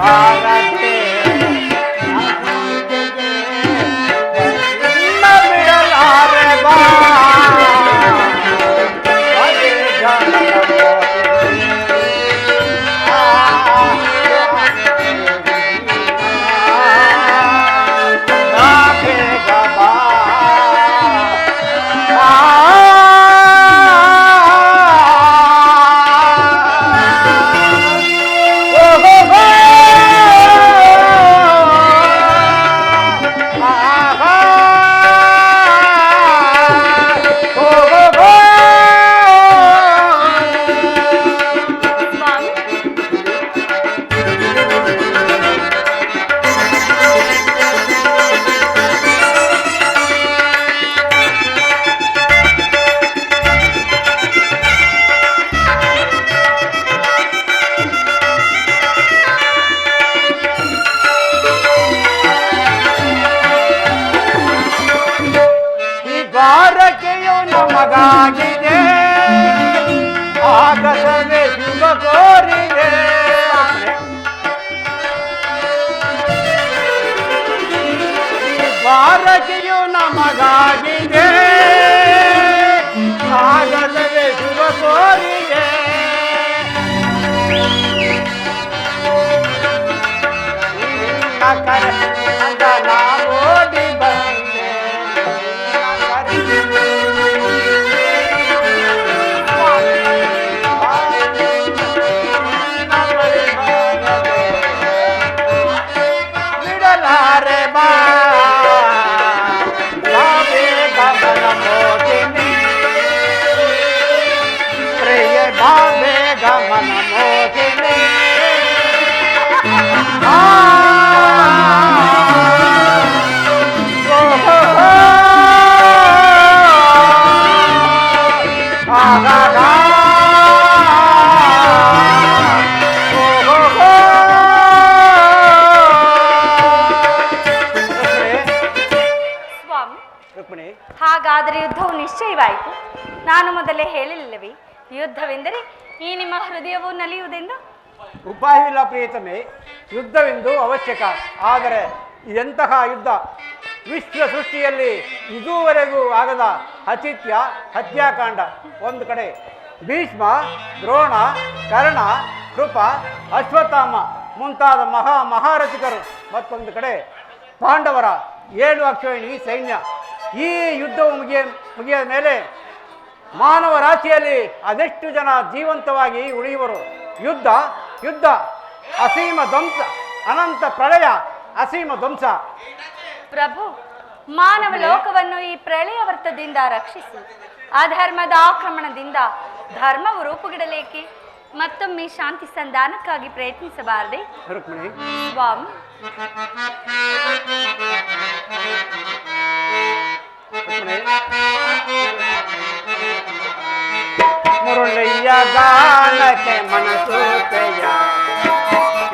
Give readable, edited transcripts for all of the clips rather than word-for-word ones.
ಬಾರದೆ ಬಿಡಲಾರೆ ಬಾ ನಮಗಾಗಿದೆ ಆಗಸವೇ ಶುಭ ಕೋರಿದೆ ಭಾರತೀಯು ನಮಗಾಗಿದೆ ಆಗಸವೇ ಶುಭ ಕೋರಿದೆ ಓಡಿ ಬಂದೆ ಗಮನ ಮೋಹಿನಿ ರುಕ್ಮಿಣಿ, ಹಾಗಾದರೆ ಯುದ್ಧವು ನಿಶ್ಚಯವಾಯಿತು. ನಾನು ಮೊದಲೇ ಹೇಳಿಲ್ಲವೇ ಯುದ್ಧವೆಂದರೆ ಈ ನಿಮ್ಮ ಹೃದಯವು ನಲಿಯುವುದೆಂದು? ಉಪಾಯವಿಲ್ಲ ಪ್ರಿಯತಮೆ, ಯುದ್ಧವೆಂದು ಅವಶ್ಯಕ. ಆದರೆ ಎಂತಹ ಯುದ್ಧ? ವಿಶ್ವ ಸೃಷ್ಟಿಯಲ್ಲಿ ಇದುವರೆಗೂ ಆಗದ ಅಚಿತ್ಯ ಹತ್ಯಾಕಾಂಡ ಒಂದು ಕಡೆ, ಭೀಷ್ಮ, ದ್ರೋಣ, ಕರ್ಣ, ಕೃಪ, ಅಶ್ವತ್ಥಾಮ ಮುಂತಾದ ಮಹಾರಥಿಕರು ಮತ್ತೊಂದು ಕಡೆ, ಪಾಂಡವರ 7 ಅಕ್ಷೋಹಿಣಿ ಸೈನ್ಯ. ಈ ಯುದ್ಧವು ಮುಗಿದ ಮೇಲೆ ಮಾನವ ರಾಶಿಯಲ್ಲಿ ಅದೆಷ್ಟು ಜನ ಜೀವಂತವಾಗಿ ಉಳಿಯುವರು? ಯುದ್ಧ ಯುದ್ಧ ಅಸೀಮ ಧ್ವಂಸ, ಅನಂತ ಪ್ರಳಯ, ಅಸೀಮ ಧ್ವಂಸ. ಪ್ರಭು, ಮಾನವ ಲೋಕವನ್ನು ಈ ಪ್ರಳಯ ವರ್ತದಿಂದ ರಕ್ಷಿಸಿ ಅಧರ್ಮದ ಆಕ್ರಮಣದಿಂದ ಧರ್ಮವು ರೂಪುಗಿಡಲೇಕೆ? ಮತ್ತೊಮ್ಮೆ ಶಾಂತಿ ಸಂಧಾನಕ್ಕಾಗಿ ಪ್ರಯತ್ನಿಸಬಾರದೆ? ರುಕ್ಮಿಣಿ, ಸ್ವಾಮಿ, ಮುರುಳಿಯ ಗಾನಕ್ಕೆ ಮನಸೋತೆಯ,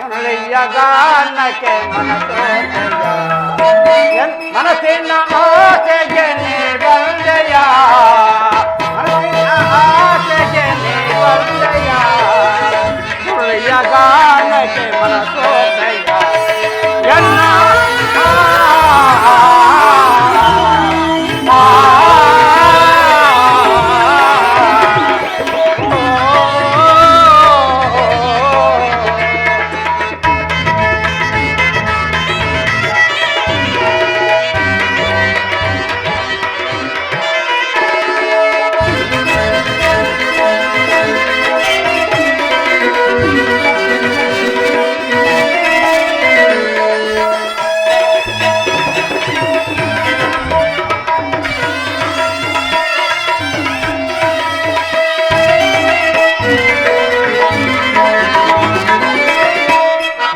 ಮುರುಳಿಯ ಗಾನಕ್ಕೆ ಮನಸೋತೆಯ, ಮನಸ್ಸಿನ ಆಸೆಗೆ ನೀ ಬಂದೆಯ, ಮನಸ್ಸಿನ ಆಸೆಗೆ ನೀ ಬಂದೆಯ, ಮುರುಳಿಯ ಗಾನಕ್ಕೆ ಮನಸೋತೆಯ ಎನ್ನ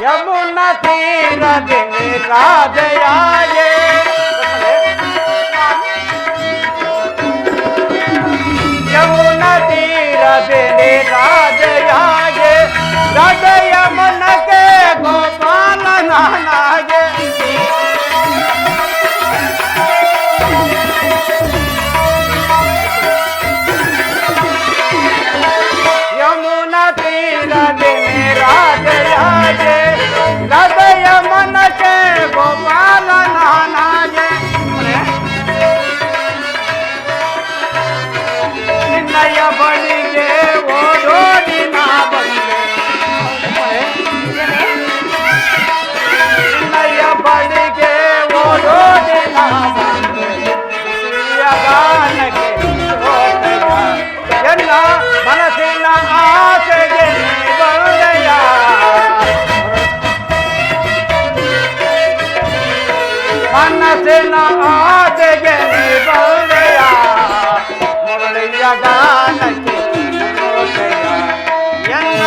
ಯಮುನಾ ತೀರದಲ್ಲಿ ರಾಧೆಯಾಗೆ, ಯಮುನಾ ತೀರದಲ್ಲಿ ರಾಧೆಯಾಗೆ, ಹೃದಯ ಮನಕ್ಕೆ ಗೋಪಾಲ ನಾನಾಗೆ, ಯಮುನಾ ತೀರದಲ್ಲಿ ರಾಧೆಯಾಗೆ, ನಿನ್ನಯ ಬಳಿಗೆ ಓಡೋಡಿ ನಾ ಬಂದೆ ನಿನ್ನಯ ಬಳಿಗೆ ಓಡೋಡಿ ನಾ ಬಂದೆ ಗಾನಕ್ಕೆ ಎನ್ನ ಮನಸ್ಸಿನ ಆಸೆಗೆ ಬಂದೆಯ ಮನಸ್ಸಿನ ಆಸೆಗೆ ಬಂದೆಯ ಮುರಳಿಯ ಗಾನಕ್ಕೆ ಎನ್ನ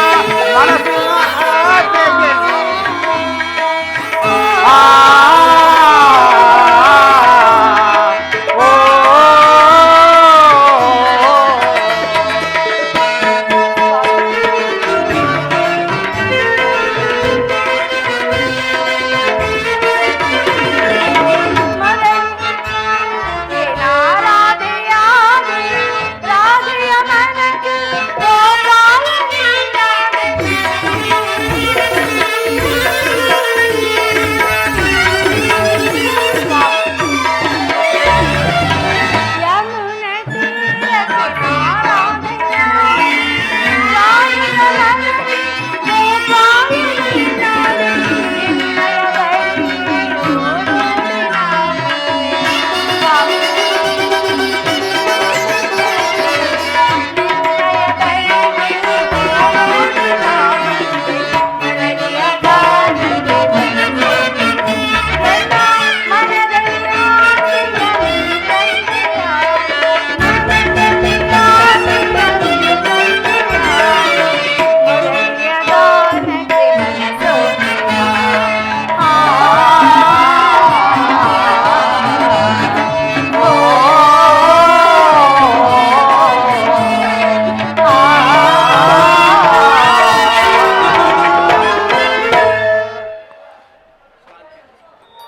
ಮನಸ್ಸಿನ ಆಸೆಗೆ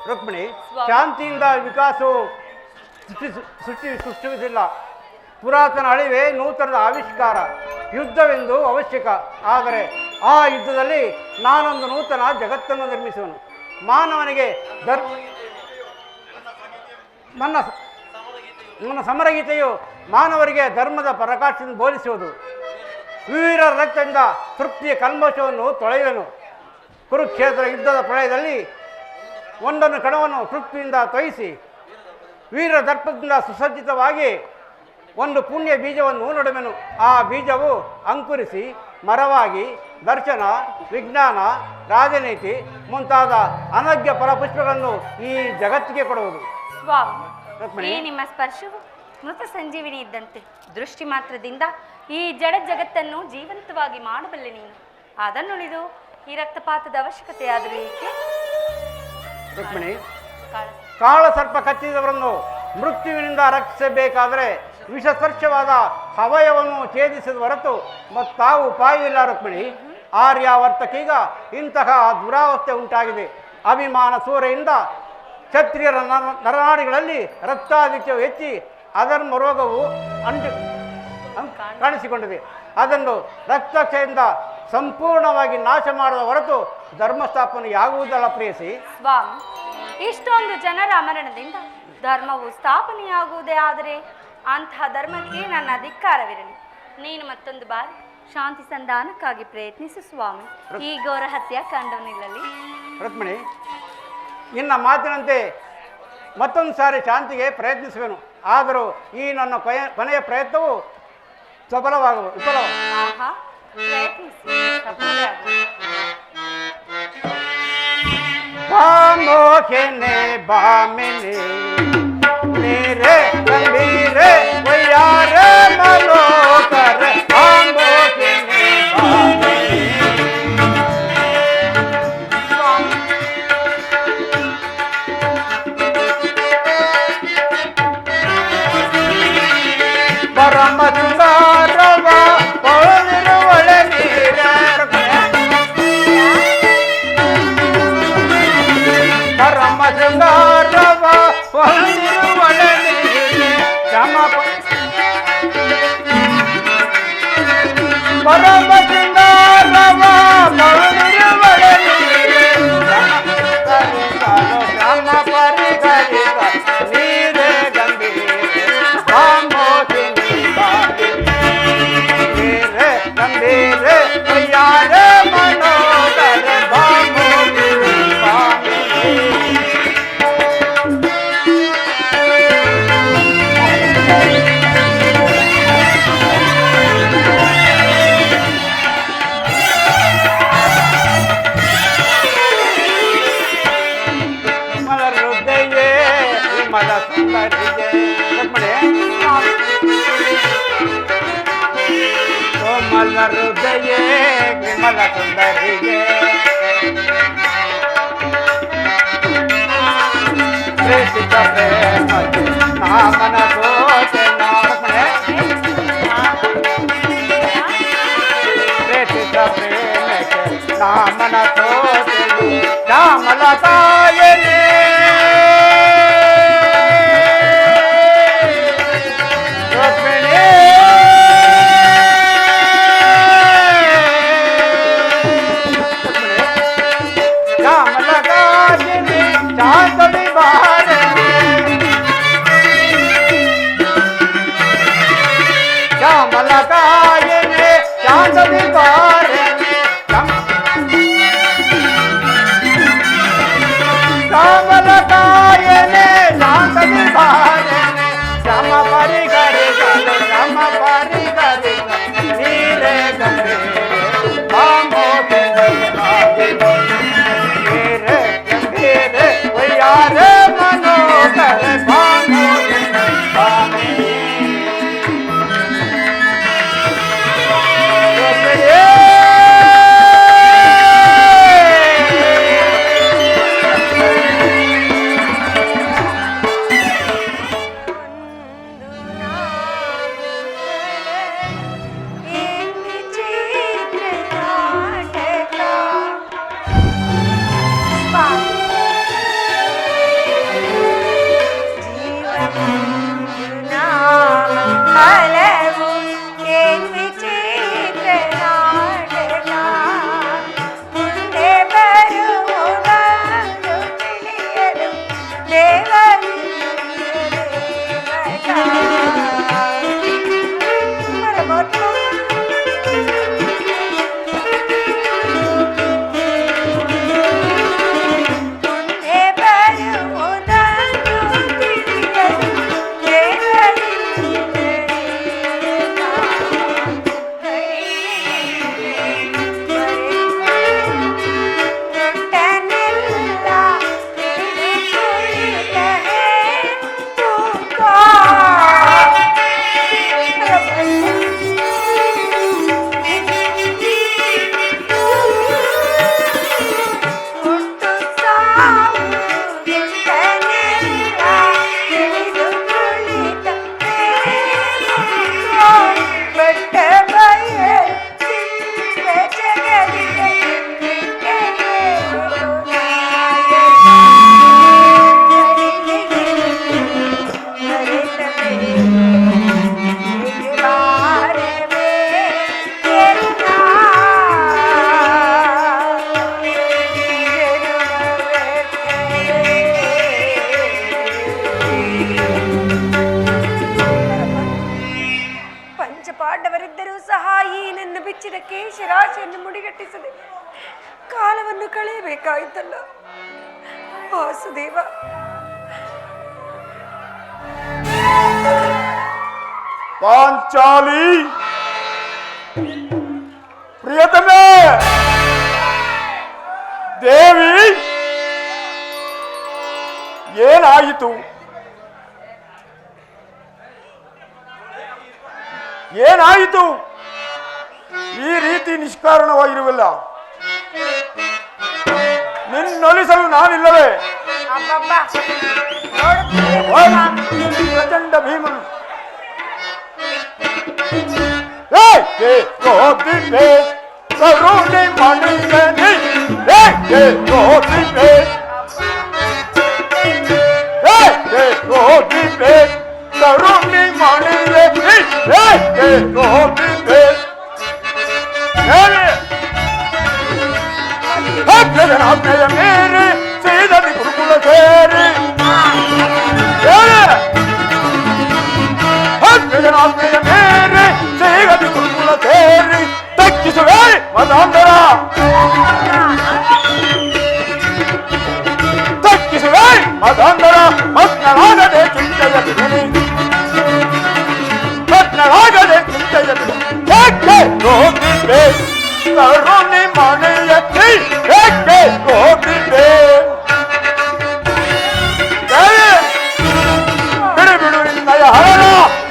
ರುಕ್ಮಿಣಿ, ಶಾಂತಿಯಿಂದ ವಿಕಾಸವು ಸೃಷ್ಟಿಸಿಲ್ಲ. ಪುರಾತನ ಅಳಿವೆ ನೂತನದ ಆವಿಷ್ಕಾರ. ಯುದ್ಧವೆಂದು ಅವಶ್ಯಕ. ಆದರೆ ಆ ಯುದ್ಧದಲ್ಲಿ ನಾನೊಂದು ನೂತನ ಜಗತ್ತನ್ನು ನಿರ್ಮಿಸುವನು. ಮಾನವನಿಗೆ ನನ್ನ ಸಮರಗೀತೆಯು ಮಾನವರಿಗೆ ಧರ್ಮದ ಪರಾಕಾಷ್ಠೆಯನ್ನು ಬೋಧಿಸುವುದು. ವೀರರ ರಕ್ತದಿಂದ ತೃಪ್ತಿಯ ಕಲ್ಮಶವನ್ನು ತೊಳೆಯುವನು. ಕುರುಕ್ಷೇತ್ರ ಯುದ್ಧದ ಪ್ರಳಯದಲ್ಲಿ ಒಂದೊಂದು ಕಣವನ್ನು ತೃಪ್ತಿಯಿಂದ ತೊಯಿಸಿ ವೀರ ದರ್ಪದಿಂದ ಸುಸಜ್ಜಿತವಾಗಿ ಒಂದು ಪುಣ್ಯ ಬೀಜವನ್ನು ನಡುವೆನು. ಆ ಬೀಜವು ಅಂಕುರಿಸಿ ಮರವಾಗಿ ದರ್ಶನ, ವಿಜ್ಞಾನ, ರಾಜನೀತಿ ಮುಂತಾದ ಅನಗ್ಯ ಫಲಪುಷ್ಪಗಳನ್ನು ಈ ಜಗತ್ತಿಗೆ ಕೊಡುವುದು. ಸ್ವಾಮಿ, ನಿಮ್ಮ ಸ್ಪರ್ಶವು ಮೃತ ಸಂಜೀವಿನಿ ಇದ್ದಂತೆ. ದೃಷ್ಟಿ ಮಾತ್ರದಿಂದ ಈ ಜಡ ಜಗತ್ತನ್ನು ಜೀವಂತವಾಗಿ ಮಾಡಬಲ್ಲೆ ನೀನು. ಅದನ್ನುಳಿದು ಈ ರಕ್ತಪಾತದ ಅವಶ್ಯಕತೆಯಾದರೂ ಏಕೆ? ರುಕ್ಮಿಣಿ, ಕಾಳ ಸರ್ಪ ಕಚ್ಚಿದವರನ್ನು ಮೃತ್ಯುವಿನಿಂದ ರಕ್ಷಿಸಬೇಕಾದರೆ ವಿಷಸ್ಪರ್ಶವಾದ ಅವಯವನ್ನು ಛೇದಿಸಿದ ಹೊರತು ಮತ್ತಾವು ಉಪಾಯವಿಲ್ಲ. ರುಕ್ಮಿಣಿ, ಆರ್ಯಾವರ್ತಕೀಗ ಇಂತಹ ದುರಾವಸ್ಥೆ ಉಂಟಾಗಿದೆ. ಅಭಿಮಾನ ಸೂರೆಯಿಂದ ಕ್ಷತ್ರಿಯರ ನರನಾಡಿಗಳಲ್ಲಿ ರಕ್ತಾಧಿಕ್ಯವು ಹೆಚ್ಚಿ ಅಧರ್ಮ ರೋಗವು ಕಾಣಿಸಿಕೊಂಡಿದೆ. ಅದನ್ನು ರಕ್ತಕ್ಷಯದಿಂದ ಸಂಪೂರ್ಣವಾಗಿ ನಾಶ ಮಾಡದ ಹೊರತು ಧರ್ಮಸ್ಥಾಪನೆಯಾಗುವುದಲ್ಲ ಪ್ರೇಯಸಿ. ಸ್ವಾಮಿ, ಇಷ್ಟೊಂದು ಜನರ ಮರಣದಿಂದ ಧರ್ಮವು ಸ್ಥಾಪನೆಯಾಗುವುದೇ ಆದರೆ ಅಂತಹ ಧರ್ಮಕ್ಕೆ ನನ್ನ ಅಧಿಕಾರವಿರಲಿ. ನೀನು ಮತ್ತೊಂದು ಬಾರಿ ಶಾಂತಿ ಸಂಧಾನಕ್ಕಾಗಿ ಪ್ರಯತ್ನಿಸು ಸ್ವಾಮಿ. ಈ ಘೋರ ಹತ್ಯಾಕಾಂಡವನ್ನಿಲ್ಲಲಿ. ರುಕ್ಮಿಣಿ, ನಿನ್ನ ಮಾತಿನಂತೆ ಮತ್ತೊಂದು ಸಾರಿ ಶಾಂತಿಗೆ ಪ್ರಯತ್ನಿಸುವೆನು. ಆದರೂ ಈ ನನ್ನ ಕೊನೆಯ ಪ್ರಯತ್ನವು ವಿಫಲ. ಬಾಮೋಖೆನೆ ಬಾಮಿನಿ ನೀರೆ ಗಂಭೀರೆ ವಯ್ಯಾರ ಮನೋಕರ ಬಾಮೋಖೆನೆ ಬಾಮಿನಿ ಪರಮ ಸುಂದರವ ಪೊಳನಿರುವಳ ನೀರ ಪರಮ ಸುಂದರವ ಪೊಳನಿರುವಳ ನೀರ ಪರಮ ಸುಂದರವ ಪೊಳನಿರುವಳ ನೀರ ಶ್ರಮ ಪರಿಗರಿಗ ನೀರೇ ಗಂಭೀರ ಬಾಮೋಖಿನಿ ಬಾಮಿ ವಿಮಲ ಹೃದಯೇ ವಿಮಲ ಸುಂದರಿಗೆ ಪ್ರೇಷಿತ ಪ್ರೇಮಕ್ಕೆ ನಾಮನ ಸೋತೆ ನಾಮನೆ ಪ್ರೇಷಿತ ಪ್ರೇಮಕ್ಕೆ ನಾಮನ ಸೋತೆ ಶ್ಯಾಮಲ ತಾಯನೇ मलकायने चांद दिवारने मलकायने चांद दिवारने श्याम परि करे श्याम परि करे नीले गंगे बांगो के नीले गंगे रे यार मनो कर बांगो के ಪಾಂಡವರಿದ್ದರೂ ಸಹ ಈ ನನ್ನ ಬೆಚ್ಚಿದ ಕೇಶರಾಶಿಯನ್ನು ಮುಡಿಗಟ್ಟಿಸದೆ ಕಾಲವನ್ನು ಕಳೆಯಬೇಕಾಯಿತಲ್ಲ ವಾಸುದೇವ. ಪಾಂಚಾಲಿ ಪ್ರಿಯತಮೆ ದೇವಿ ಏನಾಯಿತು? ಏನಾಯಿತು? ಈ ರೀತಿ ನಿಷ್ಕಾರಣವಾಗಿರುವಲ್ಲ, ನಿನ್ನೊಲಿಸಲು ನಾನಿಲ್ಲವೇ? ಪ್ರಚಂಡ ಭೀಮನು ಕರುಣೆ ಮಣಿಗನಿ ಕರುಣಿ ಮಣಿಗೆ ಮೇರೆ ಸೀದದಿ ಗುರುಕುಲ ಸೇರಿ ಮೇರೆ ಸೀದದಿ ಗುರುಕುಲ ಸೇರಿ ತಕ್ಕಿಸುವೆ ಮದಾಂತರ ತಕ್ಕಿಸುವೆ ಮದಾಂತರ ಮಗ್ನರಾಗದೆ ಚಿಂತೆಯ ಮಗ್ನರಾಗದೆ ಚಿಂತೆಯ ಏಕೆ ಗೋಪಿದೆ ಕರುಣಿ ಮನೆಯತ್ತಿ ಏಕೆ ಗೋಪಿದೆ ಬಿಡು ಬಿಡು ಇನ್ನಯ ಹರಣ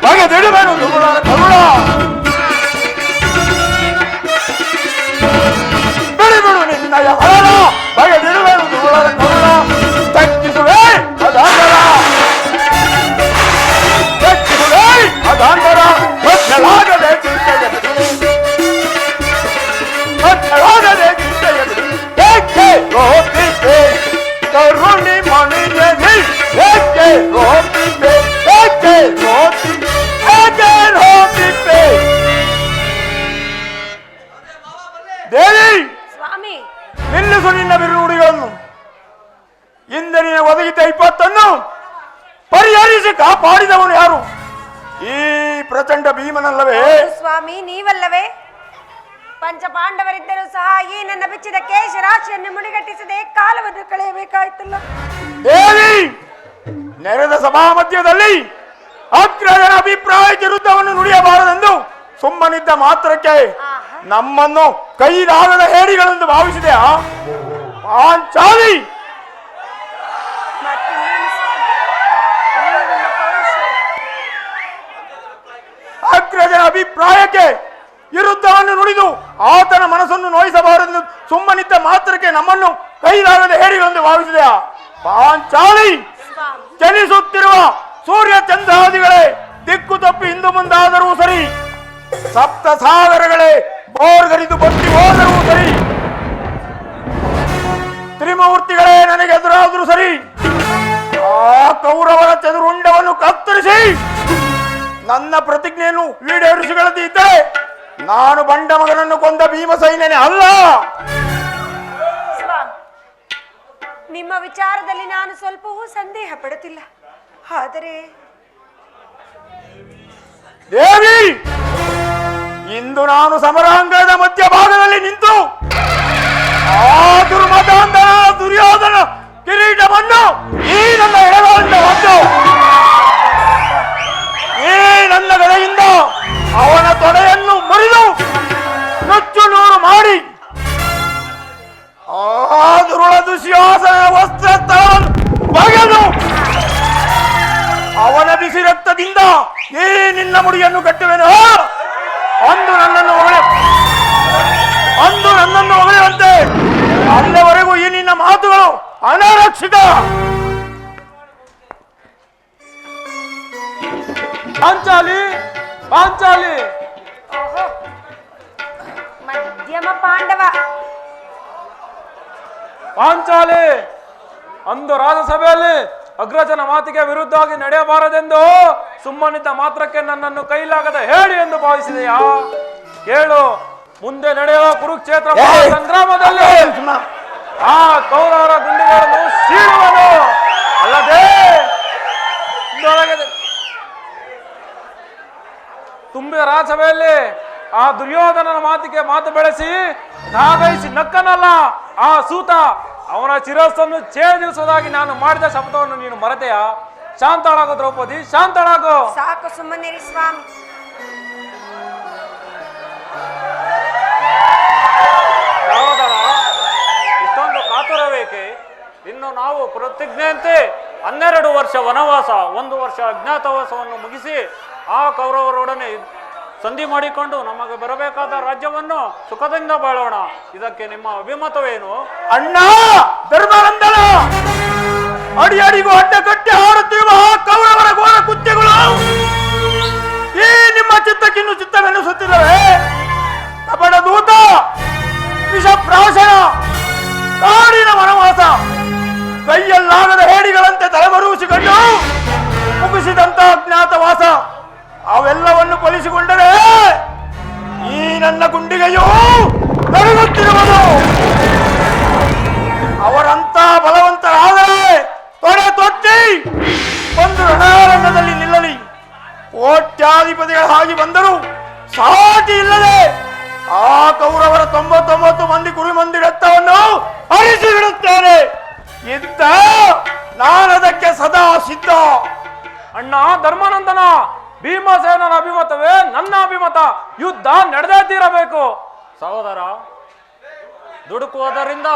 ಬಗೆದಿಡುವೆನು ದುಗುಳರ ಕರುಣ ರಕ್ಷಿಸಿ ಕಾಪಾಡಿದವನು ಯಾರು? ಈ ಪ್ರಚಂಡ ಭೀಮನಲ್ಲವೇ? ಹೌದು ಸ್ವಾಮಿ, ನೀವಲ್ಲವೇ? ಪಂಚಪಾಂಡವರಿದ್ದರೂ ಸಹ ಈ ನನ್ನ ಬಿಚ್ಚಿದ ಕೇಶರಾಶಿಯನ್ನು ಮುಡಿಗಟ್ಟಿಸದೆ ಕಾಲವನ್ನು ಕಳೆಯಬೇಕಾಯ್ತಲ್ಲ. ದೇವಿ, ನೆರೆದ ಸಭಾ ಮಧ್ಯದಲ್ಲಿ ಅಗ್ರಜನ ಅಭಿಪ್ರಾಯಕ್ಕೆ ವಿರುದ್ಧವನ್ನು ನುಡಿಯಬಾರದೆಂದು ಸುಮ್ಮನಿದ್ದ ಮಾತ್ರಕ್ಕೆ ನಮ್ಮನ್ನು ಕೈಲಾಗದ ಹೇಡಿಗಳೆಂದು ಭಾವಿಸಿದೆಯಾ? ಪಾಂಚಾಲಿ, ಅಗ್ರಜನ ಅಭಿಪ್ರಾಯಕ್ಕೆ ವಿರುದ್ಧವನ್ನು ನುಡಿದು ಆತನ ಮನಸ್ಸನ್ನು ನೋಯಿಸಬಾರದೆಂದು ಸುಮ್ಮನಿದ್ದ ಮಾತ್ರಕ್ಕೆ ನಮ್ಮನ್ನು ಕೈಲಾಗದ ಹೇಡಿಗಳೆಂದು ಭಾವಿಸಿದೆಯಾ? ಪಾಂಚಾಲಿ, ಚಲಿಸುತ್ತಿರುವ ಸೂರ್ಯ ಚಂದ್ರಾದಿಗಳೇ ದಿಕ್ಕು ತಪ್ಪಿ ಹಿಂದು ಮುಂದಾದರೂ ಸರಿ, ಸಪ್ತ ಸಾಗರಗಳೇ ಬೋರ್ಗರಿದು ಬತ್ತಿ ಹೋದರೂ ಸರಿ, ತ್ರಿಮೂರ್ತಿಗಳೇ ನನಗೆ ಎದುರಾದರೂ ಸರಿ, ಆ ಕೌರವರ ಚದುರುಂಡವನ್ನು ಕತ್ತರಿಸಿ ನನ್ನ ಪ್ರತಿಜ್ಞೆಯನ್ನು ಈಡೇರಿಸಿಕೊಳ್ಳದಿದ್ದರೆ ನಾನು ಬಂಡ ಮಗನನ್ನು ಕೊಂದ ಭೀಮಸೈನ್ಯನೇ ಅಲ್ಲ. ನಿಮ್ಮ ವಿಚಾರದಲ್ಲಿ ನಾನು ಸ್ವಲ್ಪವೂ ಸಂದೇಹ ಪಡುತ್ತಿಲ್ಲ. ಆದರೆ ದೇವಿ, ಇಂದು ನಾನು ಸಮರಾಂಗಣದ ಮಧ್ಯಭಾಗದಲ್ಲಿ ನಿಂತು ಆ ದುರ್ಮತಾಂಧನ ದುರ್ಯೋಧನ ಕಿರೀಟವನ್ನು ಈ ನನ್ನ ಎಡಗಾಲಿಂದ ಹೊತ್ತು ಈ ನನ್ನ ಗದೆಯಿಂದ ಅವನ ತೊಡೆಯನ್ನು ಮುರಿದು ನುಚ್ಚು ನೂರು ಮಾಡಿ ಆ ದುರುಳ ದುಶ್ಯಾಸನ ವಸ್ತ್ರ ಬಗೆದು ಅವನ ಬಿಸಿ ರಕ್ತದಿಂದ ಈ ನಿನ್ನ ಮುಡಿಯನ್ನು ಕಟ್ಟುವೆನು. ಅಂದು ನನ್ನನ್ನು ಹೊಗಳುವಂತೆ ಅಲ್ಲಿವರೆಗೂ ಈ ನಿನ್ನ ಮಾತುಗಳು ಅನಾರಕ್ಷಿತ. ಪಾಂಚಾಲಿ, ಪಾಂಚಾಲಿ, ಓಹೋ, ಮಧ್ಯಮ ಪಾಂಡವ. ಪಾಂಚಾಲಿ, ಅಂದು ರಾಜಸಭೆಯಲ್ಲಿ ಅಗ್ರಜನ ಮಾತಿಗೆ ವಿರುದ್ಧವಾಗಿ ನಡೆಯಬಾರದೆಂದು ಸುಮ್ಮನಿದ್ದ ಮಾತ್ರಕ್ಕೆ ನನ್ನನ್ನು ಕೈಲಾಗದ ಹೇಳಿ ಎಂದು ಭಾವಿಸಿದೆಯಾ? ಕೇಳು, ಮುಂದೆ ನಡೆಯುವ ಕುರುಕ್ಷೇತ್ರ ಸಂಗ್ರಾಮದಲ್ಲಿ ಆ ಕೌರವರ ಗುಂಡುಗಳನ್ನು ಸೀಳುವನು. ಅಲ್ಲದೆ ತುಂಬಿದ ರಾಜಸಭೆಯಲ್ಲಿ ಆ ದುರ್ಯೋಧನನ ಮಾತಿಗೆ ಮಾತು ಬೆಳೆಸಿ ನಾಗೈಸಿ ನಕ್ಕನಲ್ಲ ಆ ಸೂತ, ಅವನ ಶಿರಸ್ಸನ್ನು ಛೇದಿಸುವುದಾಗಿ ನಾನು ಮಾಡಿದ ಶಪಥವನ್ನು ನೀನು ಮರೆತೆಯಾ? ಶಾಂತಳಾಗು ದ್ರೌಪದಿ, ಶಾಂತಳಾಗು. ಸಾಕು, ಸುಮ್ಮನಿರಿ ಸ್ವಾಮಿ. ಸಹೋದರ, ಇಷ್ಟೊಂದು ಕಾತುರವೇಕೆ? ಇನ್ನು ನಾವು ಪ್ರತಿಜ್ಞೆಯಂತೆ 12 ವರ್ಷ ವನವಾಸ, 1 ವರ್ಷ ಅಜ್ಞಾತವಾಸವನ್ನು ಮುಗಿಸಿ ಆ ಕೌರವರೊಡನೆ ಸಂಧಿ ಮಾಡಿಕೊಂಡು ನಮಗೆ ಬರಬೇಕಾದ ರಾಜ್ಯವನ್ನು ಸುಖದಿಂದ ಬಾಳೋಣ. ಇದಕ್ಕೆ ನಿಮ್ಮ ಅಭಿಮತವೇನು? ಅಣ್ಣ ಧರ್ಮಾನಂದನ, ಅಡಿ ಅಡಿಗೂ ಅಡ್ಡ ಕಟ್ಟಿ ಹಾಡುತ್ತಿರುವ ಕೌರವರ ಘೋರ ಕೃತ್ಯಗಳು ಈ ನಿಮ್ಮ ಚಿತ್ತಕ್ಕಿನ್ನು ಚಿತ್ತವೆನಿಸುತ್ತಿದ್ದಾವೆ. ಕಪಟ ದೂತ, ವಿಷಪ್ರಾಶನ, ಕಾಡಿನ ವನವಾಸ, ಕೈಯಲ್ಲಾಗದ ಹೇಡಿಗಳಂತೆ ತಲೆಮರುಗಿಸಿಕೊಂಡು ಮುಗಿಸಿದಂತ ಅಜ್ಞಾತವಾಸ, ಅವೆಲ್ಲವನ್ನು ಕೊಲಿಸಿಕೊಂಡರೆ ಈ ನನ್ನ ಗುಂಡಿಗೆಯು ನಡುಗುತ್ತಿರುವುದು. ಅವರಂತ ಬಲವಂತರಾದರೆ ತೊಡೆ ತೊಟ್ಟಿ ಒಂದು ರಣರಂಗದಲ್ಲಿ ನಿಲ್ಲಲಿ. ಕೋಟ್ಯಾಧಿಪತಿಗಳ ಹಾಗೆ ಬಂದರೂ ಸಾಟಿ ಇಲ್ಲದೆ ಆ ಕೌರವರ 99 ಮಂದಿ ಕುರಿಮಂದಿ ರಕ್ತವನ್ನು ಹರಿಸಿ ಬಿಡುತ್ತೇನೆ. ಇದ್ದ ನಾನದಕ್ಕೆ ಸದಾ ಸಿದ್ಧ. ಅಣ್ಣ ಧರ್ಮಾನಂದನ, ಭೀಮಸೇನನ ಅಭಿಮತವೇ ನನ್ನ ಅಭಿಮತ. ಯುದ್ಧ ನಡೆದೇ ತೀರಬೇಕು. ಸಹೋದರ, ದುಡುಕುವುದರಿಂದ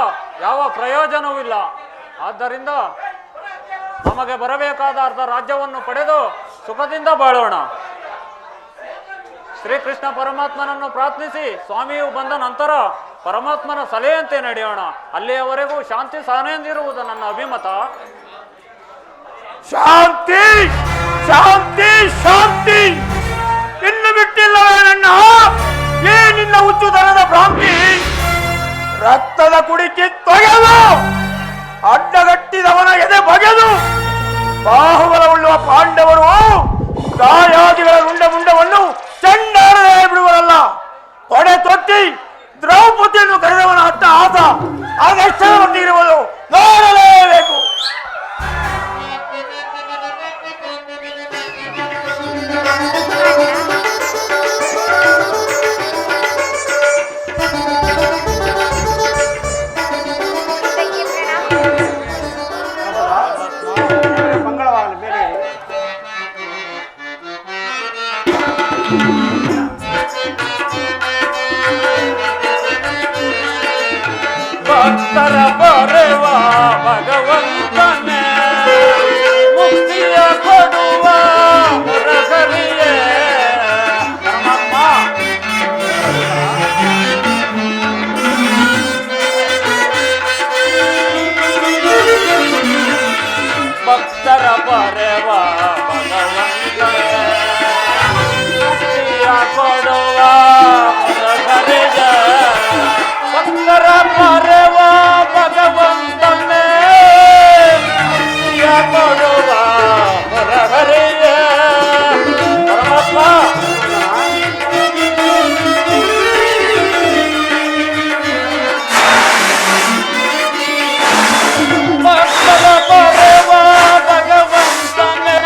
ಯಾವ ಪ್ರಯೋಜನವಿಲ್ಲ. ಆದ್ದರಿಂದ ನಮಗೆ ಬರಬೇಕಾದ ಅರ್ಧ ರಾಜ್ಯವನ್ನು ಪಡೆದು ಸುಖದಿಂದ ಬಾಳೋಣ. ಶ್ರೀಕೃಷ್ಣ ಪರಮಾತ್ಮನನ್ನು ಪ್ರಾರ್ಥಿಸಿ ಸ್ವಾಮಿಯು ಬಂದ ನಂತರ ಪರಮಾತ್ಮನ ಸಲಹೆಯಂತೆ ನಡೆಯೋಣ. ಅಲ್ಲಿಯವರೆಗೂ ಶಾಂತಿ ಸಹನೆಯಿಂದಿರುವುದು ನನ್ನ ಅಭಿಮತ. ಶಾಂತಿ ಶಾಂತಿ ಶಾಂತಿ ಇನ್ನು ಬಿಟ್ಟಿಲ್ಲವೇ ನನ್ನ ಈ ನಿನ್ನ ಹುಚ್ಚುತನದ ಭ್ರಾಂತಿ? ರಕ್ತದ ಕುಡಿಕಿ ತೊಗೆದು ಅಡ್ಡಗಟ್ಟಿದವನ ಎದೆ ಬಗೆದು ಬಾಹುಬಲವುಳ್ಳುವ ಪಾಂಡವರು ಗಾಯಾದಿಗಳ ಮುಂಡವನ್ನು ಚಂಡಾಡದೆ ಬಿಡುವರಲ್ಲ. ತೊಡೆ ತೊಟ್ಟಿ ದ್ರೌಪದಿಯನ್ನು ಕರೆದವನ ಅಟ್ಟ ಆತ ಅದೆಷ್ಟರ ಮಟ್ಟಿಗಿರುವುದು ನೋಡಲೇಬೇಕು. ಭಕ್ತರ ಬರೆವ ಭಗವಂತನೇ ಮುಕ್ತಿಯ ಕೊಡುವ ಮುರಹರಿಯೇ ಪರಮಾತ್ಮ. ಭಕ್ತರ ಬರೆವ ಭಗವಂತನೇ ಮುಕ್ತಿಯ ಕೊಡುವ ಮುರಹರಿಯೇ ಭಕ್ತರ ಬರೆವ ಭಗವಂತನೇ ಮುಕ್ತಿಯ ಕೊಡುವ ಮುರಹರಿಯೇ ಪರಮಾತ್ಮ. ಭಕ್ತರ ಬರೆವ ಭಗವಂತನೇ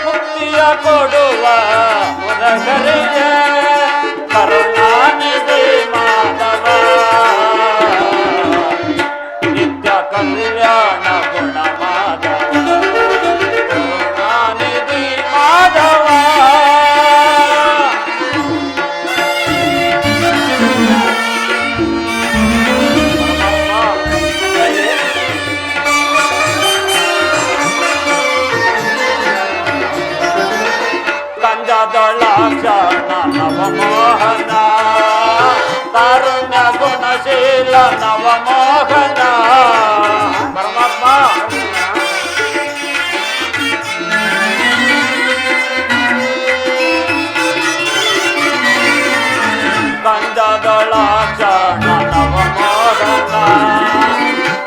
ಮುಕ್ತಿಯ ಕೊಡುವ ಮುರಹರಿಯೇ ಕರುಣಾನಿಧಿ ಮಾಧವ ನಿತ್ಯ ಕಲ್ಯಾಣ ಗುಣ ಮಾಧವ ಕರುಣಾನಿಧಿ ಮಾಧವ. ಕಂಜದಳಾಕ್ಷಣ ನವಮೋಹನ ತಾರುಣ್ಯ ಗುಣಶೀಲ ನವಮೋಹನ ಪರಮಾತ್ಮ. ಕಂಜದಳಾಕ್ಷಣ ನವಮೋಹನ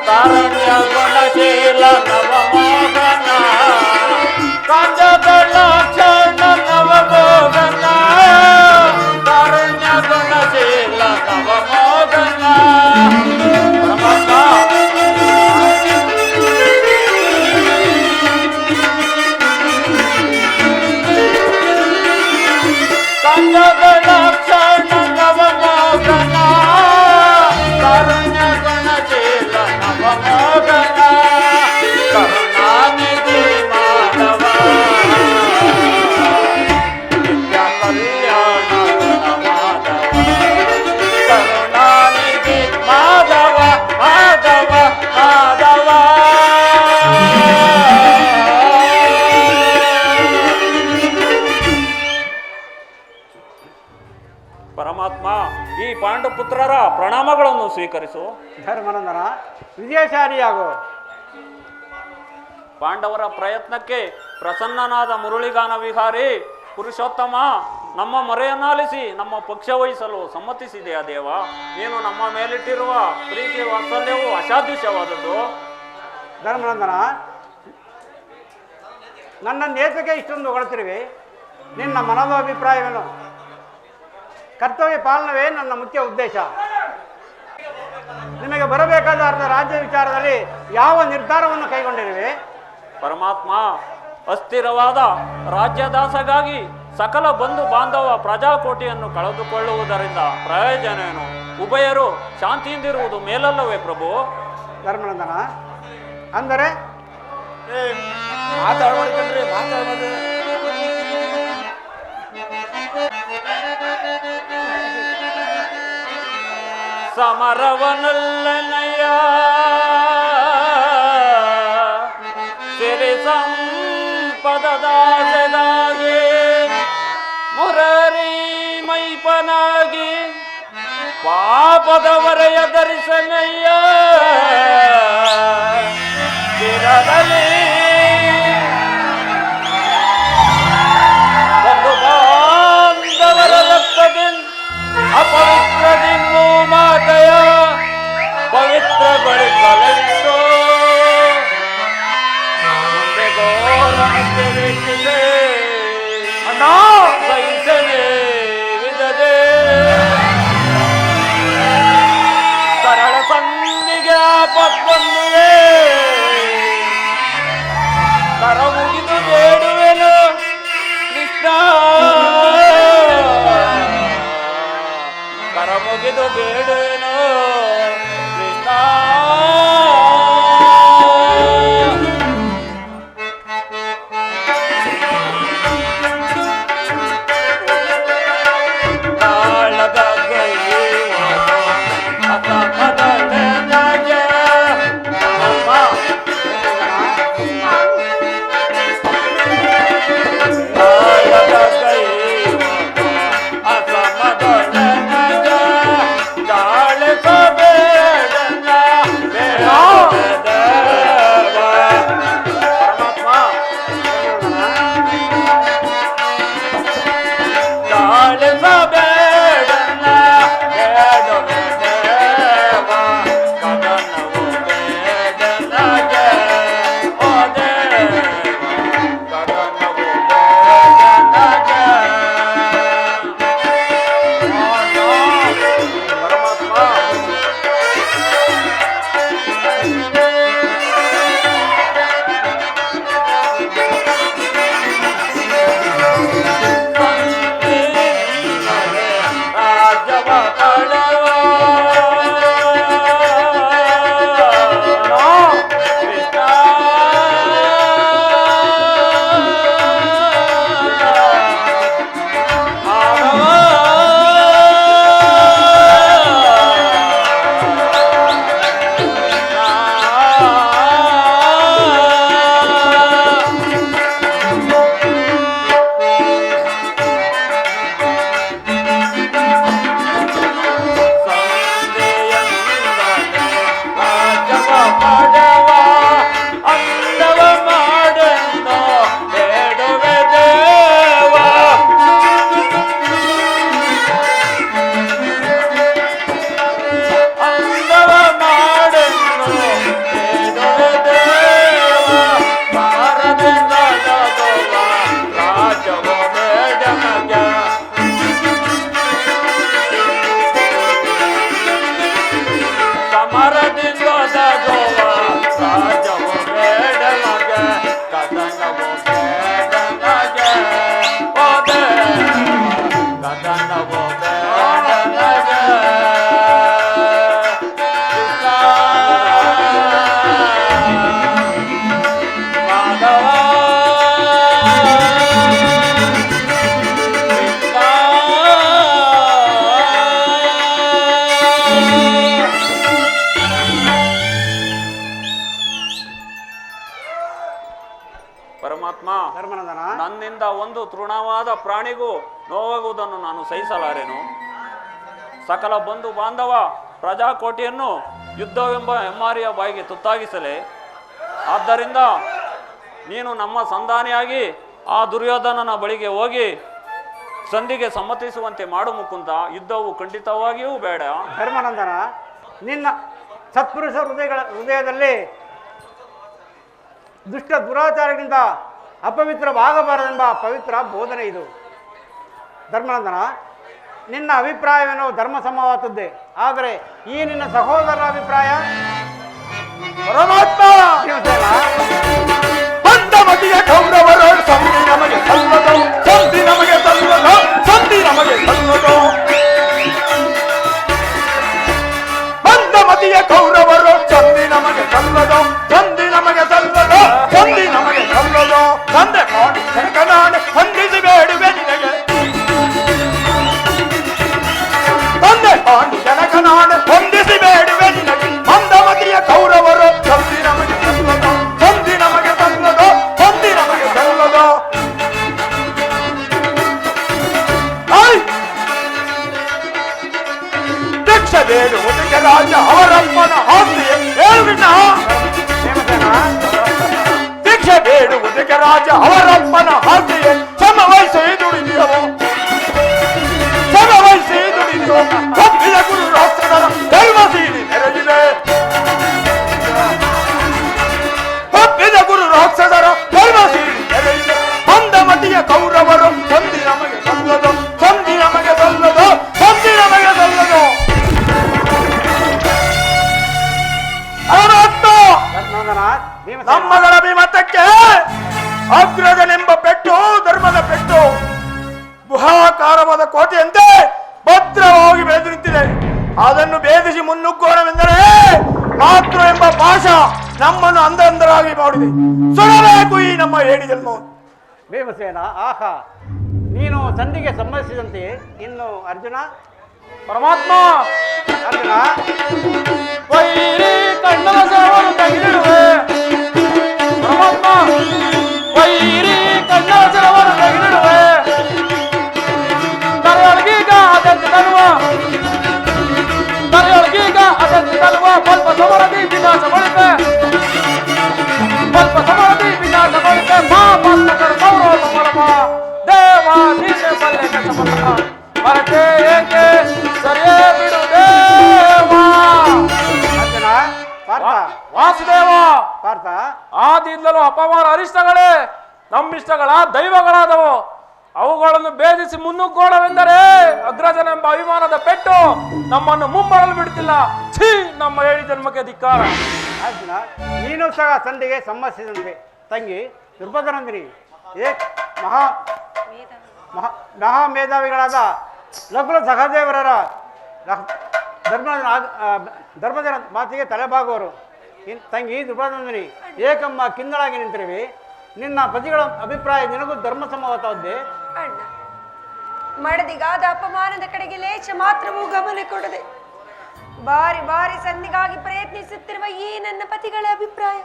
ತಾರುಣ್ಯ ಗುಣಶೀಲ ನವಮೋಹನ ಕಂಜದಳಾಕ್ಷಣ ನವಮೋಹನ ತಾರುಣ್ಯ ಗುಣಶೀಲ ನವಮೋಹನ ಪರಮಾತ್ಮ. ಕಂಜದಳಾಕ್ಷಣ ನವಮೋಹನ ತಾರುಣ್ಯ ಗುಣಶೀಲ ನವಮೋಹನ ಕರುಣಾನಿಧಿ ಮಾಧವ ನಿತ್ಯ ಕಲ್ಯಾಣ ಗುಣ ಮಾಧವ ಕರುಣಾನಿಧಿ ಮಾಧವ ಮಾಧವ ಮಾಧವ. ಪರಮಾತ್ಮ ಈ ಪಾಂಡುಪುತ್ರರ ಪ್ರಣಾಮಗಳನ್ನು ಸ್ವೀಕರಿಸು. ಧರ್ಮನಂದನ ವಿಜಯಶಾಲಿಯಾಗು. ಪಾಂಡವರ ಪ್ರಯತ್ನಕ್ಕೆ ಪ್ರಸನ್ನನಾದ ಮುರಳಿಗಾನ ವಿಹಾರಿ ಪುರುಷೋತ್ತಮ ನಮ್ಮ ಮೊರೆಯನ್ನಾಲಿಸಿ ನಮ್ಮ ಪಕ್ಷ ವಹಿಸಲು ಸಮ್ಮತಿಸಿದೆಯಾ ದೇವ? ನೀನು ನಮ್ಮ ಮೇಲಿಟ್ಟಿರುವ ಪ್ರೀತಿ ವಾತ್ಸಲ್ಯವು ಅಸಾಧ್ಯುಷವಾದದ್ದು. ಧರ್ಮನಂದನ, ನನ್ನನ್ನು ಏತಕ್ಕೆ ಇಷ್ಟೊಂದು ಹೊಗಳ್ತಿರುವೆ? ನಿನ್ನ ಮನದ ಅಭಿಪ್ರಾಯವೇನು? ಕರ್ತವ್ಯ ಪಾಲನವೇ ನನ್ನ ಮುಖ್ಯ ಉದ್ದೇಶ. ನಿಮಗೆ ಬರಬೇಕಾದ ಅರ್ಧ ರಾಜ್ಯ ವಿಚಾರದಲ್ಲಿ ಯಾವ ನಿರ್ಧಾರವನ್ನು ಕೈಗೊಂಡಿರುವೆ? ಪರಮಾತ್ಮ, ಅಸ್ಥಿರವಾದ ರಾಜ್ಯದಾಸಗಾಗಿ ಸಕಲ ಬಂಧು ಬಾಂಧವ ಪ್ರಜಾಕೋಟಿಯನ್ನು ಕಳೆದುಕೊಳ್ಳುವುದರಿಂದ ಪ್ರಯೋಜನೇನು? ಉಭಯರು ಶಾಂತಿಯಿಂದಿರುವುದು ಮೇಲಲ್ಲವೇ ಪ್ರಭು? ಧರ್ಮನಂದನ, ಅಂದರೆ ಮಾತಾಡ್ಬೇಕಂದ್ರೆ ಮಾತಾಡ್ಬೋದು. ಸಮರವನಲ್ಲನಯ್ಯ ಸಿರಿ ಸಂಪದದಾಸೆಗಾಗಿ ಮುರರಿ ಮೈಪನಾಗಿ ಪಾಪದವರೆಯ ಧರಿಸನಯ್ಯ ಚಿರದಲ್ಲಿ ಒಂದು ಬಾಂಧವರ ರಕ್ತದಿಂದ ಅಪವಿತ್ರದಿನ್ನು ಮಾತೆಯ ಪವಿತ್ರಗೊಳಿಸಲೆಂದು ಮುಂದೆ ಘೋರಕ್ಕೆ ವೆಚ್ಚಿದೆ ಅಣ್ಣ ಸಹಿಸನೆ ವಿಧದೆ ಸರಳ ಸಂಧಿಗೆ ಆಪತ್ಬಂದುವೆ ಕರ ಮುಗಿದು ಬೇಡುವೆನು ಕೃಷ್ಣ ಕರ ಮುಗಿದು ಬೇಡುವೆನು ಕೃಷ್ಣ ತಾಳದ ಗೈಯುವ ಅಸಮದಲೆ ಪ್ರಾಣವಾದ ಪ್ರಾಣಿಗೂ ನೋವಾಗುವುದನ್ನು ನಾನು ಸಹಿಸಲಾರೆನು. ಸಕಲ ಬಂಧು ಬಾಂಧವ ಪ್ರಜಾಕೋಟಿಯನ್ನು ಯುದ್ಧವೆಂಬ ಹೆಮ್ಮಾರಿಯ ಬಾಯಿಗೆ ತುತ್ತಾಗಿಸಲೇ. ಆದ್ದರಿಂದ ನೀನು ನಮ್ಮ ಸಂಧಾನಿಯಾಗಿ ಆ ದುರ್ಯೋಧನನ ಬಳಿಗೆ ಹೋಗಿ ಸಂಧಿಗೆ ಸಮ್ಮತಿಸುವಂತೆ ಮಾಡು ಮುಕುಂದ. ಯುದ್ಧವು ಖಂಡಿತವಾಗಿಯೂ ಬೇಡ. ಧರ್ಮಾನಂದನ, ನಿನ್ನ ಸತ್ಪುರುಷ ಹೃದಯದಲ್ಲಿ ದುಷ್ಟ ದುರಾಚಾರಗಳಿಂದ ಅಪವಿತ್ರವಾಗಬಾರದೆಂಬ ಪವಿತ್ರ ಬೋಧನೆ ಇದು. ಧರ್ಮಾನಂದನ, ನಿನ್ನ ಅಭಿಪ್ರಾಯವೇನೋ ಧರ್ಮಸಮ್ಮವಾದದ್ದೇ, ಆದರೆ ಈ ನಿನ್ನ ಸಹೋದರರ ಅಭಿಪ್ರಾಯ ಪರಮಾತ್ಮ ಭೀಮಸೇನ, ಬಂಧಮತಿಯ ಕೌರವರು ಸಂಧಿ ನಮಗೆ ಸಲ್ಲದು, ಸಂಧಿ ನಮಗೆ ಸಲ್ಲದು, ಸಂಧಿ ನಮಗೆ ಸಲ್ಲದು. ಬಂಧಮತಿಯ ಕೌರವರು ಸಂಧಿ ನಮಗೆ ಸಲ್ಲದು, ಸಂಧಿ ನಮಗೆ ಸಲ್ಲದು, ಸಂಧಿ ನಮಗೆ ಸಲ್ಲದು. ತಂದೆ ಮಾಡಿ ಕನಕನಾಡು ಹೊಂದಿಸಿ ಬೇಡುವೆ ನಿನಗೆ, ತಂದೆ ಪಾಂಡು ಜನಕನಾಡು ಹೊಂದಿಸಿ ಬೇಡುವೆ ನಿನಗೆ. ಬಂಧಮತಿಯ ಕೌರವರು ಸಂಧಿ ನಮಗೆ ಸಲ್ಲದು, ಸಂಧಿ ನಮಗೆ ಸಲ್ಲದು, ಸಂಧಿ ನಮಗೆ ಸಲ್ಲದು. ದಕ್ಷ ಬೇಡುವುದಕ್ಕೆ ರಾಜ ಅವರಪ್ಪನ ಆಸ್ತಿಯೇ ಹೇಳ್ಬಿಟ್ಟ. ಭೀಮಸೇನ, ಭಿಕ್ಷೆ ಬೇಡುವುದಕ್ಕೆ ರಾಜ ಅವರಪ್ಪನ ಆಸ್ತಿಯೇ ಸಮವಹಿಸಿ ದುಡಿದಿರವು, ಸಮವಹಿಸಿ ದುಡಿದು ತಪ್ಪಿದ ಗುರು ರಾಷ್ಟ್ರಗಳ ಧರ್ಮ ಸೀಳಿ ನೆರೆದಿದೆ. ತಪ್ಪಿದ ಗುರು ರಾಕ್ಷಸರ ಧರ್ಮ ಸೀಳಿ ನೆರೆದಿದೆ. ಬಂಧಮತಿಯ ಕೌರವರು ಸಂಧಿ ನಮಗೆ ಸಲ್ಲದು, ಸಂಧಿ ನಮಗೆ ಸಲ್ಲದು, ಸಂಧಿ ನಮಗೆ ಸಲ್ಲದು. ಪರಮಾತ್ಮ ಧರ್ಮಾನಂದನ, ಭೀಮಸೇನ, ನಮ್ಮಗಳ ಅಭಿಮತಕ್ಕೆ ಅಗ್ರಜನೆಂಬ ಪೆಟ್ಟು ಧರ್ಮದ ಪೆಟ್ಟು ಗುಹಾಕಾರವಾದ ಕೋಟೆಯಂತೆ ಭದ್ರವಾಗಿ ಬೆಳೆದು ನಿಂತಿದೆ. ಅದನ್ನು ಭೇದಿಸಿ ಮುನ್ನುಗ್ಗೋಣವೆಂದರೆ ಮಾತೃ ಎಂಬ ಪಾಶ ನಮ್ಮನ್ನು ಅಂಧರಾಗಿ ಮಾಡಿದೆ. ಸುಡಬೇಕು ಈ ನಮ್ಮ ಏಣಿಯನ್ನು. ಭೀಮಸೇನ, ಆಹಾ, ನೀನು ಸಂಧಿಗೆ ಸಂಬಂಧಿಸಿದಂತೆ ಇನ್ನು ಅರ್ಜುನ ಪರಮಾತ್ಮ ಅರ್ಜುನ ವೈರಿ ಕಣ್ಣನ ಸೇವನು ತೆಗೆದಿಡುವೆ. ಪರಮಾತ್ಮ ವೈರಿ ಕಣ್ಣನ ಸೇವನು ತೆಗೆದಿಡುವೆ. ತಲೆಯೊಳಗೀಗ ಅದಕ್ಕೆ ತರುವ, ತಲೆಯೊಳಗೀಗ ಅದಕ್ಕೆ ತರುವ ಸ್ವಲ್ಪ ಸಮರದಿ ವಿನಾಶಗೊಳಿಪೆ, ಸ್ವಲ್ಪ ಸಮರದಿ ವಿನಾಶಗೊಳಿಪೆ. ಪಾಪಾತ್ಮಕರ ಕೌರವ ಸಮರಮ ದೇವ ನೀನೆ ಬಲ್ಲೆಗೆ ಸಮರ್ಥ. ಮರತೆ ಏಕೆ ಸರಿಯೇ ಬಿಡು ದೇವ. ಅರ್ಜುನ, ಪಾರ್ಥ, ವಾಸುದೇವ, ಪಾರ್ಥ, ಆದಿಂದಲೂ ಅಪಮಾನ ಅರಿಷ್ಟಗಳೇ ನಮ್ಮಿಷ್ಟಗಳ ದೈವಗಳಾದವು. ಅವುಗಳನ್ನು ಭೇದಿಸಿ ಮುನ್ನುಗ್ಗೋಣವೆಂದರೆ ಅಗ್ರಜನೆಂಬ ಅಭಿಮಾನದ ಪೆಟ್ಟು ನಮ್ಮನ್ನು ಮುಮ್ಮಡಲು ಬಿಡುತ್ತಿಲ್ಲ. ಛೀ, ನಮ್ಮ ಏಳಿ ಜನ್ಮಕ್ಕೆ ಧಿಕ್ಕಾರ. ಅರ್ಜುನ, ನೀನು ಸಹ ಸಂಧಿಗೆ ಸಂಬಂಧಿಸಿದಂತೆ ತಂಗಿ ದುರ್ಭದ್ರಂದಿನಿ ಮಹಾ ಮೇಧಾವಿಗಳಾದ ನಕುಲ ಸಹದೇವರ ಧರ್ಮದ ಮಾತಿಗೆ ತಲೆಬಾಗುವರು. ತಂಗಿ ದುರ್ಭದ್ರಂದಿನಿ, ಏಕಮ್ಮ ಕಿಂದಳಾಗಿ ನಿಂತಿರುವಿ. ನಿನ್ನ ಪತಿಗಳ ಅಭಿಪ್ರಾಯ ನಿನಗೂ ಧರ್ಮಸಮ್ಮತವಾದ್ದೇ? ಅಣ್ಣ, ಮಡದಿಗಾದ ಅಪಮಾನದ ಕಡೆಗೆ ಲೇಚ ಮಾತ್ರವೂ ಗಮನ ಕೊಡದೆ ಬಾರಿ ಬಾರಿ ಸಂಧಿಗಾಗಿ ಪ್ರಯತ್ನಿಸುತ್ತಿರುವ ಈ ನನ್ನ ಪತಿಗಳ ಅಭಿಪ್ರಾಯ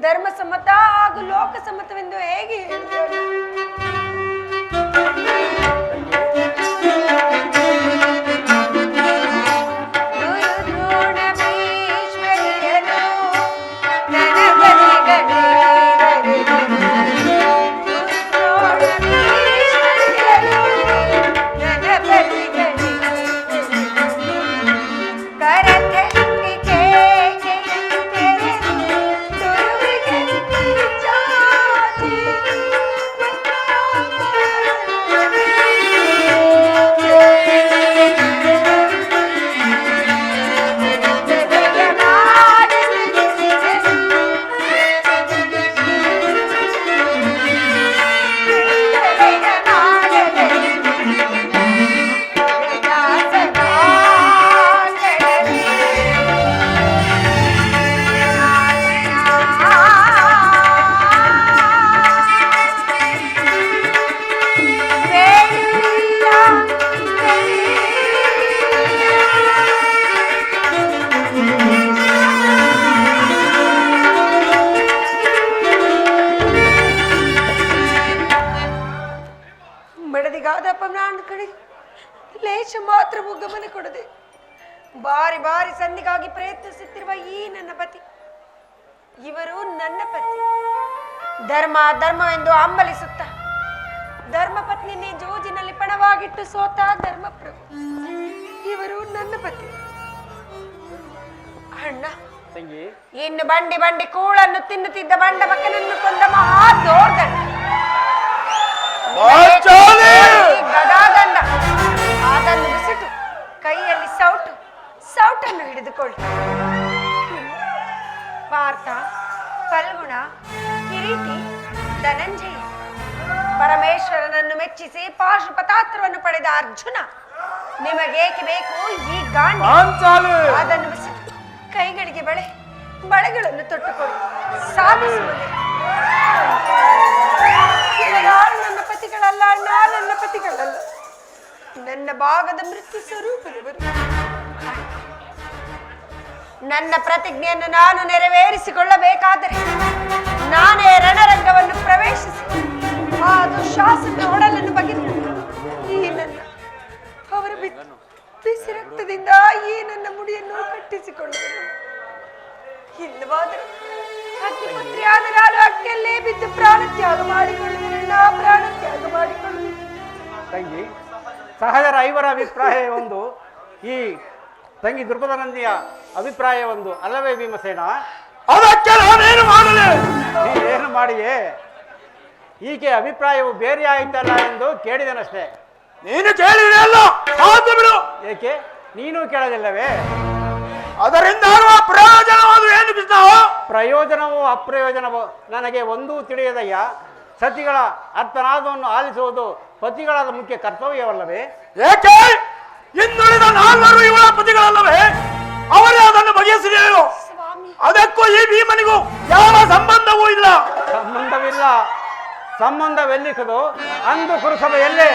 ಧರ್ಮಸಮ್ಮತ ಹಾಗೂ ಲೋಕಸಮ್ಮತವೆಂದು ಹೇಗೆ ಹೇಳಿದರು? ಮಾತುಗಳಿಗೆ ಲೇಷ ಮಾತ್ರವೂ ಗಮನ ಕೊಡದೆ ಬಾರಿ ಬಾರಿ ಸಂಧಿಗಾಗಿ ಪ್ರಯತ್ನಿಸುತ್ತಿರುವ ಈ ನನ್ನ ಪತಿ, ಇವರು ನನ್ನ ಪತಿ. ಧರ್ಮ ಧರ್ಮವೆಂದು ಹಂಬಲಿಸುತ್ತ ಧರ್ಮ ಪತ್ನಿನೇ ಜೋಜಿನಲ್ಲಿ ಪಣವಾಗಿಟ್ಟು ಸೋತ ಧರ್ಮಪ್ರಭು, ಇವರು ನನ್ನ ಪತಿ. ಅಣ್ಣ, ತಂಗಿ, ಇನ್ನು ಬಂಡಿ ಬಂಡಿ ಕೂಳನ್ನು ತಿನ್ನುತ್ತಿದ್ದ ಬಂಡ ಮಕ್ಕನನ್ನು ಕೊಂದ ಮಹಾ ದೋರ್ದಂಡ ಗದಾದಂಡ. ಅದನ್ನು ಬಿಸಿಟು ಕೈಯಲ್ಲಿ ಸೌಟನ್ನು ಹಿಡಿದುಕೊಳ್ಳಿ. ಪಾರ್ಥ, ಫಲ್ಗುಣ, ಕಿರೀಟಿ, ಧನಂಜಯ, ಪರಮೇಶ್ವರನನ್ನು ಮೆಚ್ಚಿಸಿ ಪಾಶುಪತಾಸ್ತ್ರವನ್ನು ಪಡೆದ ಅರ್ಜುನ, ನಿಮಗೇಕೆ ಬೇಕು ಈ ಗಾಂಡಿ? ಅದನ್ನು ಬಿಸಿಟು ಕೈಗಳಿಗೆ ಬಳೆಗಳನ್ನು ತೊಟ್ಟುಕೊಳ್ಳಿ. ಸಾಧಿಸುವುದೇ ಯಾರು ನನ್ನ ಪತಿಗಳಲ್ಲ ಅಣ್ಣ, ನನ್ನ ಪತಿಗಳಲ್ಲ, ನನ್ನ ಭಾಗದ ಮೃತ್ಯು ಸ್ವರೂಪದವರು. ನನ್ನ ಪ್ರತಿಜ್ಞೆಯನ್ನು ನಾನು ನೆರವೇರಿಸಿಕೊಳ್ಳಬೇಕಾದರೆ ನಾನೇ ರಣರಂಗವನ್ನು ಪ್ರವೇಶಿಸಿ ಆ ದುಶಾಸನ ಒಡಲನ್ನು ಬಗೆದು ಈ ನನ್ನ ಅವರ ಬಿಸಿ ರಕ್ತದಿಂದ ಈ ನನ್ನ ಮುಡಿಯನ್ನು ಕಟ್ಟಿಸಿಕೊಳ್ಳುವುದು. ಇಲ್ಲವಾದರೆ ಅಗ್ನಿಪುತ್ರಿಯಾದ ನಾನು ಅಗ್ನಿಯಲ್ಲೇ ಬಿದ್ದು ಪ್ರಾಣತ್ಯಾಗ ಮಾಡಿಕೊಳ್ಳುವುದಿಲ್ಲ, ಪ್ರಾಣತ್ಯಾಗ ಮಾಡಿಕೊಳ್ಳುವುದು. ತಂಗಿ, ಸಹಜರ ಐವರ ಅಭಿಪ್ರಾಯ ಒಂದು, ಈ ತಂಗಿ ದ್ರುಪದನಂದಿಯ ಅಭಿಪ್ರಾಯ ಒಂದು ಅಲ್ಲವೇ ಭೀಮಸೇನ? ಅದಕ್ಕೆ ನಾನೇನು ಮಾಡಲಿ? ನೀನೇನು ಮಾಡಿಯೇ? ಈಕೆ ಅಭಿಪ್ರಾಯವು ಬೇರೆ ಆಯ್ತಲ್ಲ ಎಂದು ಕೇಳಿದನಷ್ಟೇ. ನೀನು ಕೇಳಿದೆ ಅಲ್ಲ, ಸಾಕು ಬಿಡು. ಏಕೆ ನೀನು ಕೇಳಲಿಲ್ಲವೇ? ಅದರಿಂದ ಪ್ರಯೋಜನವಾದ ಏನು ಕೃಷ್ಣ? ಪ್ರಯೋಜನವೋ ಅಪ್ರಯೋಜನವೋ ನನಗೆ ಒಂದೂ ತಿಳಿಯದಯ್ಯ. ಸತಿಗಳ ಅರ್ಥನಾದವನ್ನು ಆಲಿಸುವುದು ಪತಿಗಳಾದ ಮುಖ್ಯ ಕರ್ತವ್ಯವಲ್ಲವೇ? ಏಕೆ ಇನ್ನುಳಿದ ನಾಲ್ವರು ಇವಳ ಪತಿಗಳಲ್ಲವೇ? ಅವರೇ ಅದನ್ನು ಬಗೆಹರಿಸಲಿಲ್ಲ. ಅದಕ್ಕೂ ಈ ಭೀಮನಿಗೂ ಯಾವ ಸಂಬಂಧವೂ ಇಲ್ಲ. ಸಂಬಂಧವಿಲ್ಲ. ಸಂಬಂಧವೆಲ್ಲಿಸದು ಅಂದು ಕುರುಸಭೆಯಲ್ಲೇ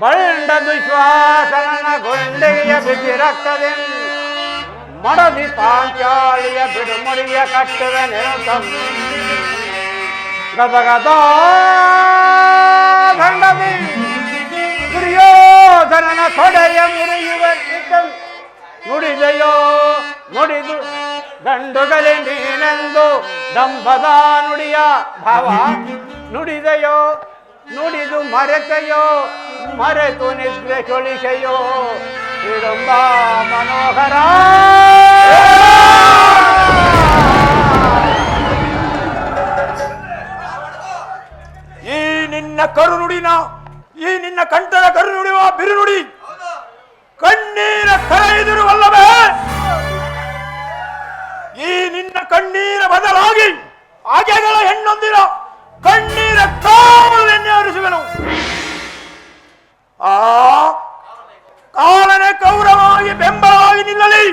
ಬಂಡ ದುಶ್ವಾಸನ ಗೊಂಡೆಯ ಬಿಸಿ ರಕ್ತದೆ ಮಡದಿ ಪಾಂಚಾಳಿಯ ಬಿಡುಮಡಿಯ ಕಟ್ಟವೆ ನೆನತ ಗದಗದ ದಂಡದಿ ದುರ್ಯೋಧನನ ತೊಡೆಯ ಮುರಿಯುವ ನುಡಿದೆಯೋ ನುಡಿದು ಗಂಡುಗಲೆ ನೀನೆಂದು ದಂಬದ ನುಡಿಯ ಭಾವ ನುಡಿದೆಯೋ ನುಡಿದು ಮರೆತೆಯೋ ಮರೆತು ನಿದ್ರೆ ಚೊಳಿಕೆಯೋ ಇಡಂಬ ಮನೋಹರ. ಈ ನಿನ್ನ ಕರುನುಡಿನ, ಈ ನಿನ್ನ ಕಂಠದ ಕರುನುಡಿವ ಬಿರುನುಡಿ ಕಣ್ಣೀರ ಕರೆಯುವುದಲ್ಲವೇ? ಈ ನಿನ್ನ ಕಣ್ಣೀರ ಬದಲಾಗಿ ಆಗೆಗಳ ಹೆಣ್ಣೊಂದಿರ ಕಣ್ಣೀರ ಕಾವಲನ್ನೇ ಹರಿಸುವೆನು. ಆ ಕಾಲನೆ ಕೌರವಾಗಿ ಬೆಂಬಲವಾಗಿ ನಿಲ್ಲಲಿ.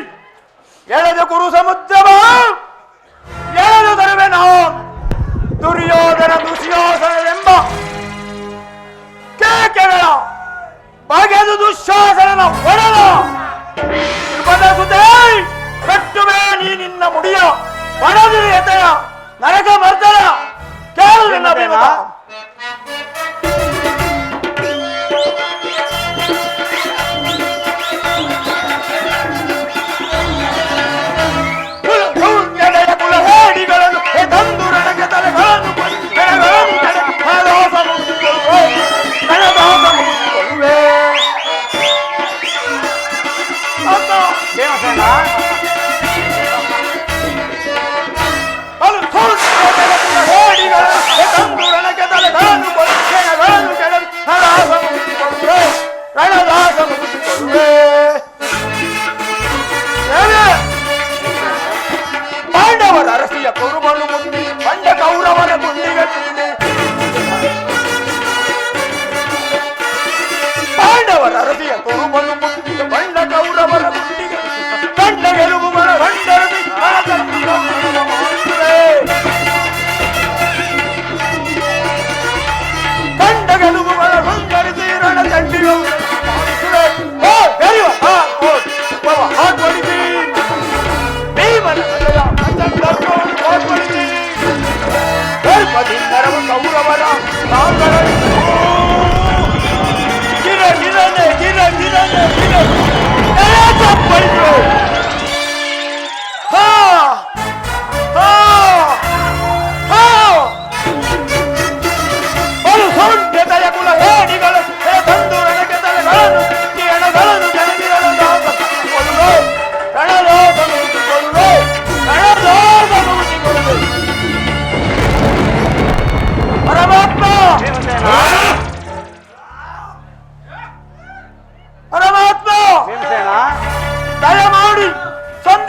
ಎಳೆದ ಕುರು ಸಮುದ್ರವ ಎಳೆದು ತರುವೆ ನಾವು ದುರ್ಯೋಧನ ದುಶ್ಯಾಸನವೆಂಬ ಕೇಕೆಗಳ ಬಗೆದು ದುಶ್ಯಾಸನನ ಒಡೆದ ಸುತೆ ಕಟ್ಟುವೆ ನೀ ನಿನ್ನ ಮುಡಿಯ ಒಣದಿರಿ ಎತೆಯ ನರಕ ಮರ್ದನ ಕೇಳು ನಿನ್ನ ಅಭಿಮತ. ಕುಲಹೇಡಿಗಳನ್ನು ತಂದು ನನಗೆ ತಲೆಗಳನ್ನು ತಂದು ನನಗೆ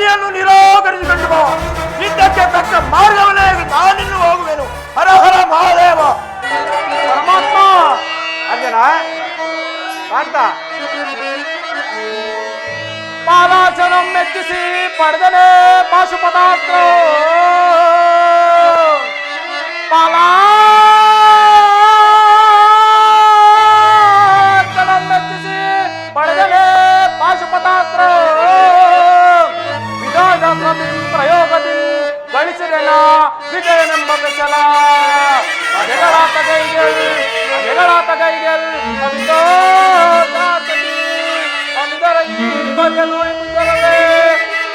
ತಂಗಿಯನ್ನು ನಿರಾಕರಿಸಿಕೊಂಡು ಬಾ. ಇದಕ್ಕೆ ತಕ್ಕ ಮಾರ್ಗವನ್ನೇ ನಾನಿನ್ನು ಹೋಗುವೆನು. ಹರ ಹರ ಮಹಾದೇವ. ಪರಮಾತ್ಮ ಅರ್ಜುನ ಪಾರ್ಥ ಪಾಲಾಚನಂ ಮೆಚ್ಚಿಸಿ ಪಡೆದನೆ ಪಾಶುಪತಾಸ್ತ್ರ ಪಾಲಾಚನಂ ಮೆಚ್ಚಿಸಿ ಪಡೆದನೆ ಪಾಶುಪತಾಸ್ತ್ರ ವಿಧಾನದಿ ಪ್ರಯೋಗದಿ ಗಳಿಸಿದೆನ ವಿಜಯನೆಂಬ ಬೆಸಲ ಅಗೆಗಳಾತ ಗೈಗೆಲ್ ಅವಿದೋ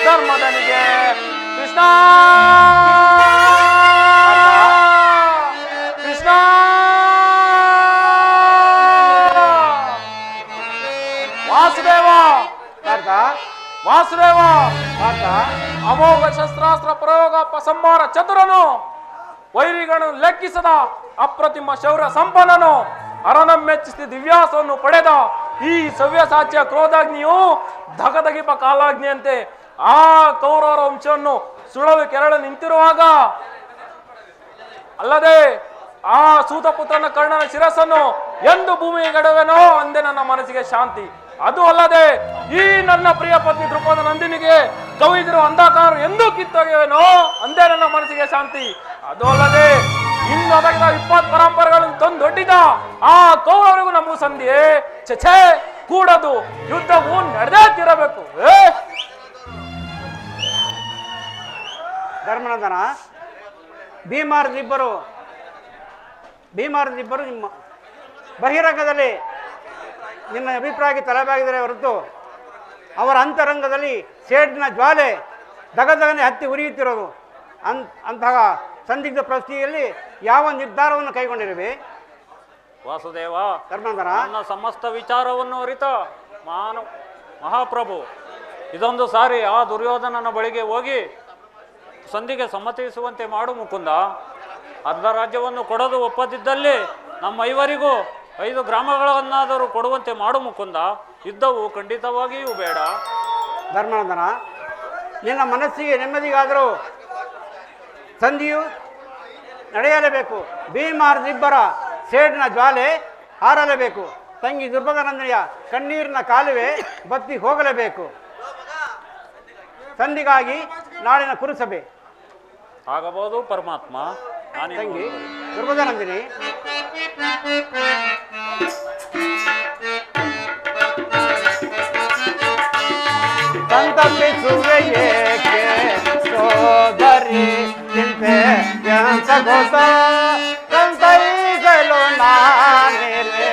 ಧರ್ಮದನಿಗೆ ಕೃಷ್ಣ ಕೃಷ್ಣ ವಾಸುದೇವ ಪಾರ್ಥ ವಾಸುದೇವ ಪಾರ್ಥ ಅಮೋಘ ಶಸ್ತ್ರಾಸ್ತ್ರ ಪ್ರಯೋಗ ಸಂಹಾರ ಚತುರನು ವೈರಿಗಳನ್ನು ಲೆಕ್ಕಿಸದ ಅಪ್ರತಿಮ ಶೌರ್ಯ ಸಂಪನ್ನನು ಅರನಂ ಮೆಚ್ಚಿಸಿ ದಿವ್ಯಾಸವನ್ನು ಪಡೆದ ಈ ಸವ್ಯಸಾಚ್ಯ ಕ್ರೋಧಾಗ್ನಿಯು ಧಗಧಗಿಪ ಕಾಲಾಗ್ನಿಯಂತೆ ಆ ಕೌರವರ ವಂಶವನ್ನು ಸುಳಲು ಕೆರಳು ನಿಂತಿರುವಾಗ ಅಲ್ಲದೆ ಆ ಸೂತಪುತ್ರನ ಕರ್ಣನ ಶಿರಸ್ಸನ್ನು ಎಂದು ಭೂಮಿಗೆ ಗಡುವೆನೋ ಅಂದೆ ನನ್ನ ಮನಸ್ಸಿಗೆ ಶಾಂತಿ. ಅದು ಅಲ್ಲದೆ ಈ ನನ್ನ ಪ್ರಿಯ ಪತ್ನಿ ದ್ರುಪದ ನಂದಿನಿಗೆ ಕವಿದಿರುವ ಅಂಧಕಾರ ಎಂದೂ ಕಿತ್ತೊಗೆಯುವೆನೋ ಅಂದೇ ನನ್ನ ಮನಸ್ಸಿಗೆ ಶಾಂತಿ. ಅದು ಅಲ್ಲದೆ ಇನ್ನು ಅದಕ್ಕೆ 20 ಪರಂಪರೆಗಳನ್ನು ತಂದೊಡ್ಡಿದ ಆ ಕೌರವರಿಗೂ ನಮಗೂ ಸಂಧಿಯೇ ಛೆ ಕೂಡದು. ಯುದ್ಧವು ನಡೆದೇ ತಿರಬೇಕು. ಧರ್ಮನಂದನ ಭೀಮಾರದಿಬ್ಬರು ನಿಮ್ಮ ಬಹಿರಂಗದಲ್ಲಿ ನಿನ್ನ ಅಭಿಪ್ರಾಯಕ್ಕೆ ತಲೆಬಾಗಿದರೆ ಹೊರತು ಅವರ ಅಂತರಂಗದಲ್ಲಿ ಸೇಡಿನ ಜ್ವಾಲೆ ದಗದಗನೆ ಹತ್ತಿ ಉರಿಯುತ್ತಿರೋದು. ಅಂತಹ ಸಂದಿಗ್ಧ ಪರಿಸ್ಥಿತಿಯಲ್ಲಿ ಯಾವ ನಿರ್ಧಾರವನ್ನು ಕೈಗೊಂಡಿರುವೆ ವಾಸುದೇವ? ಧರ್ಮನಂದನ ನನ್ನ ಸಮಸ್ತ ವಿಚಾರವನ್ನು ಅರಿತ ಮಹಾಪ್ರಭು ಇದೊಂದು ಸಾರಿ ಆ ದುರ್ಯೋಧನನ ಬಳಿಗೆ ಹೋಗಿ ಸಂಧಿಗೆ ಸಮ್ಮತಿಸುವಂತೆ ಮಾಡು ಮುಕುಂದ. ಅರ್ಧ ರಾಜ್ಯವನ್ನು ಕೊಡಲು ಒಪ್ಪದಿದ್ದಲ್ಲಿ ನಮ್ಮ ಐವರಿಗೂ 5 ಗ್ರಾಮಗಳನ್ನಾದರೂ ಕೊಡುವಂತೆ ಮಾಡು ಮುಕುಂದ. ಯುದ್ಧವು ಖಂಡಿತವಾಗಿಯೂ ಬೇಡ. ಧರ್ಮನಂದನ ನಿನ್ನ ಮನಸ್ಸಿಗೆ ನೆಮ್ಮದಿಗಾದರೂ ಸಂಧಿಯು ನಡೆಯಲೇಬೇಕು. ಭೀಮಾರದಿಬ್ಬರ ಸೇಡಿನ ಜ್ವಾಲೆ ಹಾರಲೇಬೇಕು. ತಂಗಿ ದುರ್ಭಗನಂದನೆಯ ಕಣ್ಣೀರಿನ ಕಾಲುವೆ ಬತ್ತಿ ಹೋಗಲೇಬೇಕು. ಸಂಧಿಗಾಗಿ ನಾಳಿನ ಕುರುಸಭೆ ಆಗಬಹುದು ಪರಮಾತ್ಮ. ತಂಗಿ ದುರ್ಭಗನಂದಿನಿ ಸಂತಪಿಸುವೆ ಏಕೆ ಸೋದರಿ ಚಿಂತೆ ಎಂಸಗೋತ ಸಂತೈಗಳು ನಾನೇರೆ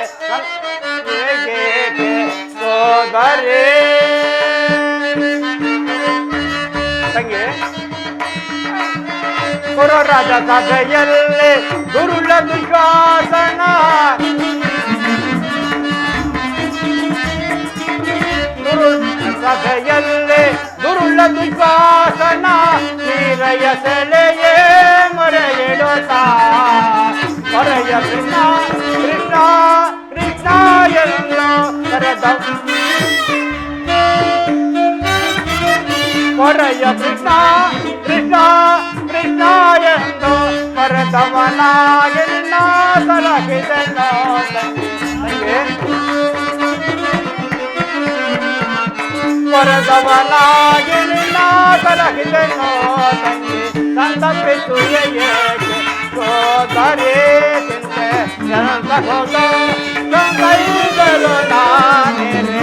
ಏಕೆ ಸೋದರಿ ತಂಗಿ ಕುರುರಾಜ ಸಭೆಯಲ್ಲಿ ಗುರುಳ ದುಶ್ವಾಸನ ಸಭೆಯಲ್ಲಿ ಗುರುಳ ದುಶ್ವಾಸನ ನೀರಯ ಸೆಳೆಯೇ ಮೊರೆಯಿಡುತ್ತಾ ಮೊರೆಯ ಕೃಷ್ಣ ಕೃಷ್ಣ ಕೃಷ್ಣ ಎಲ್ಲೋ ಕರೆದ ಮೊರೆಯ ಕೃಷ್ಣ ಕೃಷ್ಣ ಕೃಷ್ಣ ಎಂದು ಕರೆದವನಾಗಿಲ್ಲ ಸಲಹಿದನೋ ವರದವನಾಗಿಲ್ಲ ಸಲಹಿದನೋ ತಂಗಿ ಸಂತಪಿಸುವೆ ಏಕೆ ಸೋದರಿ ಚಿಂತೆ ಜನಸಗೋತ ಸಂಗೈಗಳು ನಾನೇರೆ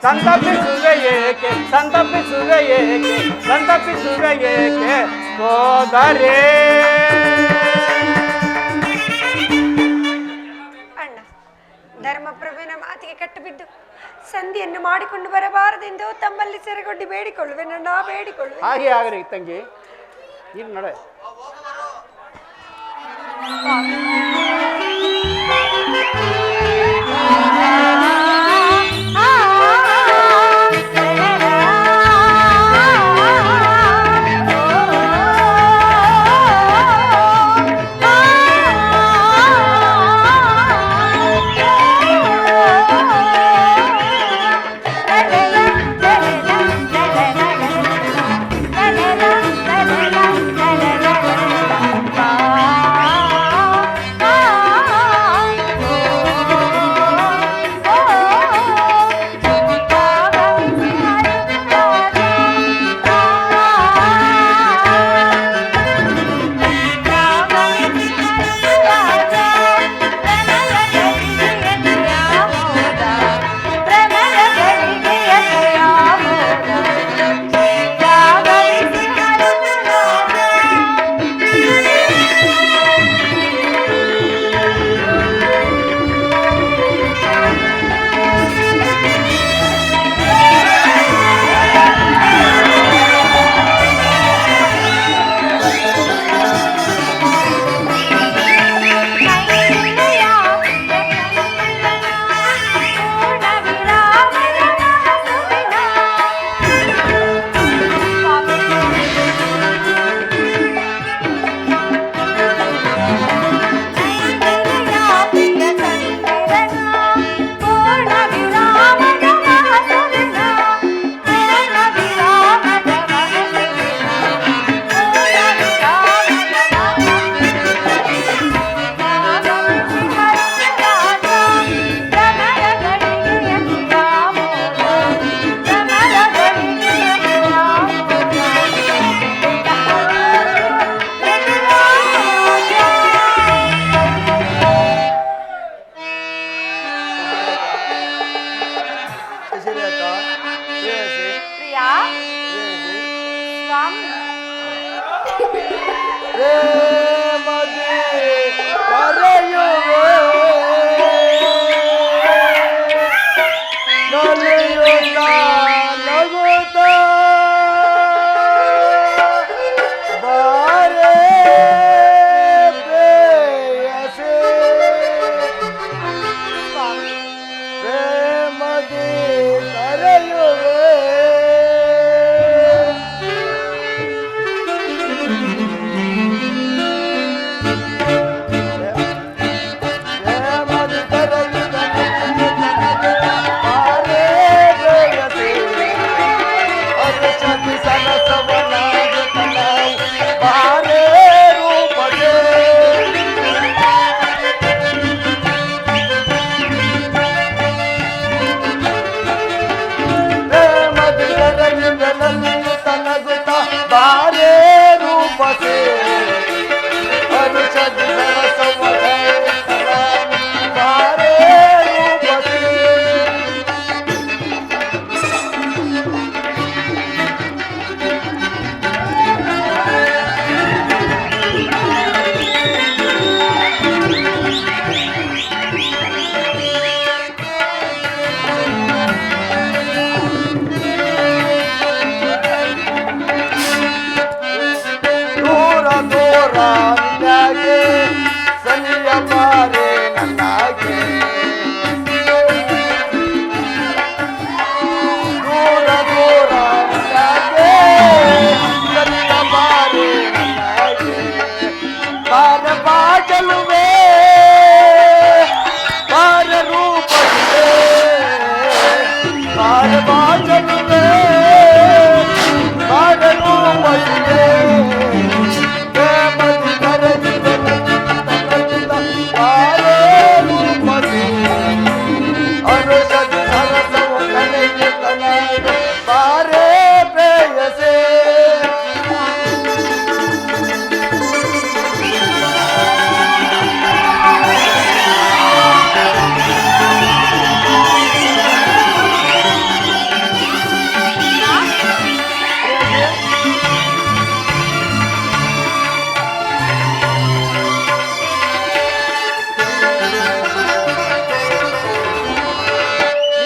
ಸಂತಪಿಸುವೆ ಏಕೆ ಸಂತಪಿಸುವೆ ಏಕೆ ಸೋದರೇ. ಅಣ್ಣ ಧರ್ಮಪ್ರಭುವಿನ ಮಾತಿಗೆ ಕಟ್ಟುಬಿದ್ದು ಸಂಧಿಯನ್ನು ಮಾಡಿಕೊಂಡು ಬರಬಾರದೆಂದು ತಮ್ಮಲ್ಲಿ ಸೆರೆಗೊಡ್ಡಿ ಬೇಡಿಕೊಳ್ಳುವೆ. ನನ್ನ ಬೇಡಿಕೊಳ್ಳುವೆ. ಹಾಗೆ ಆಗಲಿ ತಂಗಿ, ಇಲ್ಲಿ ನಡೆ. ಪ್ರಿಯಾ ಸ್ವಾಮಿ ಪ್ರೇಮದಿ ಕರೆಯುವೆ ನಲಿಯುತ್ತ ನಗುತ್ತ ಬಾರೆ ಪ್ರೇಯಸಿ ಸ್ವಾಮಿ ಪ್ರೇಮದಿ ಕರೆಯುವೆ ಪ್ರೇಮದಿ ಕರೆಯುವೆ ಬಾರೆ ಪ್ರೇಯಸಿ ಅರಸತಿ ಸರಸವನಾಗುತ್ತ ಬಾರೆ ರೂಪಗೆ ಪ್ರೇಮದಿ ಕರೆಯುವೆ ನಲಿಯುತ್ತ ನಗುತ್ತ ಬಾರೆ ರೂಪಗೆ ಅರಸತಿ ಸರಸವನಾಗುತ್ತ ಬಾರೆ ರೂಪಗೆ ದೂರ ದೂರ ನಿನ್ನಾಗೆ ಸನಿಯ ಬಾರೆ ನನ್ನಾಗೆ ದೂರ ದೂರ ನಿನ್ನಾಗೆ ಸನಿಯ ಬಾರೆ ನನ್ನಾಗೆ ಬಾರ ಬಾಜಲುವೆ ಬಾರ ರೂಪವಿದೆ ಬಾರ ಬಾಜಲುವೆ ಬಾರ ರೂಪವಿದೆ ಪ್ರೇಮದಿ ಕರೆಯುವೆ ನಲಿಯುತ್ತ ಬಾರೆ ರೂಪದಿ ಅರಸದಿ ಸರಸವು ಕಲೆಯುತ್ತ ನಾನು ಬಾರೆ ಪ್ರೇಯಸೆ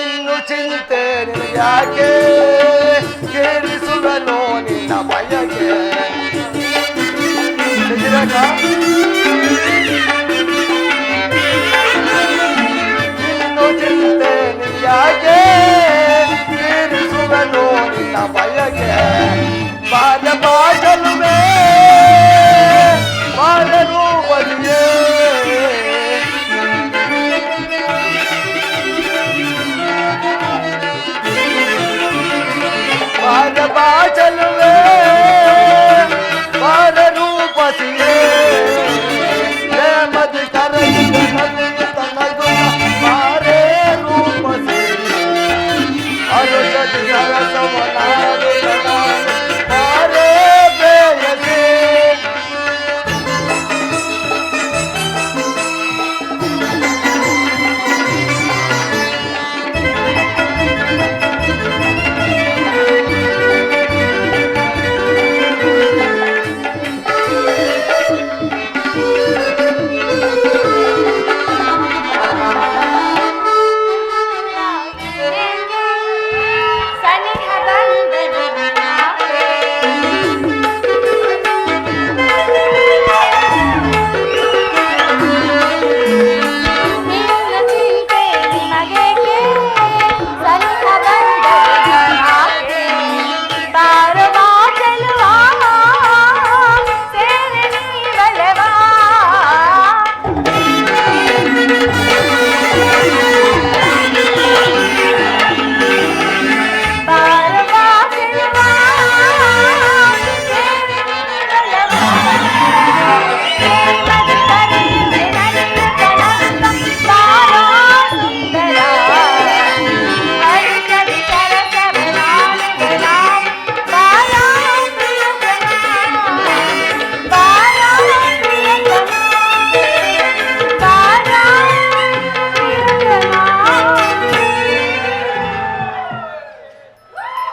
ಇನ್ನು ಚಿಂತೆ ನಿನಗ್ಯಾಕೆ ಕೇಳಿಸುವನು ನಿನ್ನ ಬಯಕೆ ತೆಗಿರಕ್ಕ? ಇನ್ನು ಚಿಂತೆ ನಿನಗ್ಯಾಕೆ ಕೇಳಿಸುವನು ನಿನ್ನ ಬಯಕೆ ಬಾಲ ಬಾಜಲುವೆ ಬಾಲ ರೂಪದಿಯೇ ಬಾಲ ಬಾಜಲುವೆ ಬಾಲ ರೂಪದಿಯೇ ಪ್ರೇಮದಿ ಕರೆಯುವೆ ನಲಿಯುತ್ತ ನಗುತ್ತ ಬಾರೆ ರೂಪಸಿ ಅರುಷದಿ ಸರಸವನಾಗುತ್ತ ನಾನು ಬಾರೆ ಪ್ರೇಯಸಿ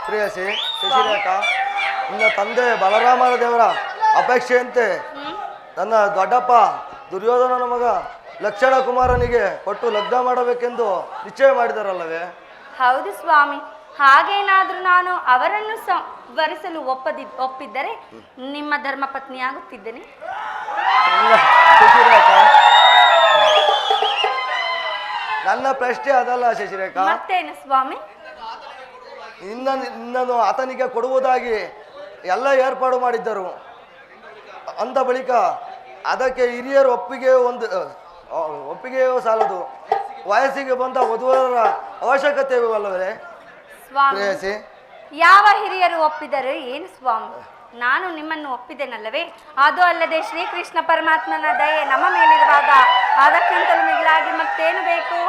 ಪ್ರೇಯಸಿ ಶಶಿರೇಖಾ, ನಿನ್ನ ತಂದೆ ಬಲರಾಮನ ದೇವರ ಅಪೇಕ್ಷೆಯಂತೆ ನನ್ನ ದೊಡ್ಡಪ್ಪ ದುರ್ಯೋಧನನ ಮಗ ಲಕ್ಷಣ ಕುಮಾರನಿಗೆ ಕೊಟ್ಟು ಲಗ್ನ ಮಾಡಬೇಕೆಂದು ನಿಶ್ಚಯ ಮಾಡಿದಾರಲ್ಲವೇ? ಹೌದು ಸ್ವಾಮಿ. ಹಾಗೇನಾದ್ರೂ ನಾನು ಅವರನ್ನು ವರಿಸಲು ಒಪ್ಪಿದ್ದರೆ ನಿಮ್ಮ ಧರ್ಮಪತ್ನಿಯಾಗುತ್ತಿದ್ದೇನೆ. ಶಶಿರೇಖಾ, ನನ್ನ ಪ್ರಶ್ನೆ ಅದಲ್ಲ ಶಶಿರೇಖಾ. ಮತ್ತೇನು ಸ್ವಾಮಿ? ನಿನ್ನನ್ನು ಆತನಿಗೆ ಕೊಡುವುದಾಗಿ ಎಲ್ಲ ಏರ್ಪಾಡು ಮಾಡಿದ್ದರು. ಅಂದ ಬಳಿಕ ಅದಕ್ಕೆ ಹಿರಿಯರ ಒಪ್ಪಿಗೆಯೂ ಸಾಲದು. ವಯಸ್ಸಿಗೆ ಬಂದ ವಧುವರರ ಅವಶ್ಯಕತೆಯಲ್ಲವೇ ಸ್ವಾಮಿ? ಪ್ರೇಯಸಿ, ಯಾವ ಹಿರಿಯರು ಒಪ್ಪಿದರು ಏನು ಸ್ವಾಮಿ? ನಾನು ನಿಮ್ಮನ್ನು ಒಪ್ಪಿದ್ದೇನಲ್ಲವೇ? ಅದು ಅಲ್ಲದೆ ಶ್ರೀಕೃಷ್ಣ ಪರಮಾತ್ಮನ ದಯೆ ನಮ್ಮ ಮೇಲಿರುವಾಗ ಅದಕ್ಕಿಂತಲೂ ಮಿಗಿಲಾಗಿ ಮತ್ತೇನು ಬೇಕು?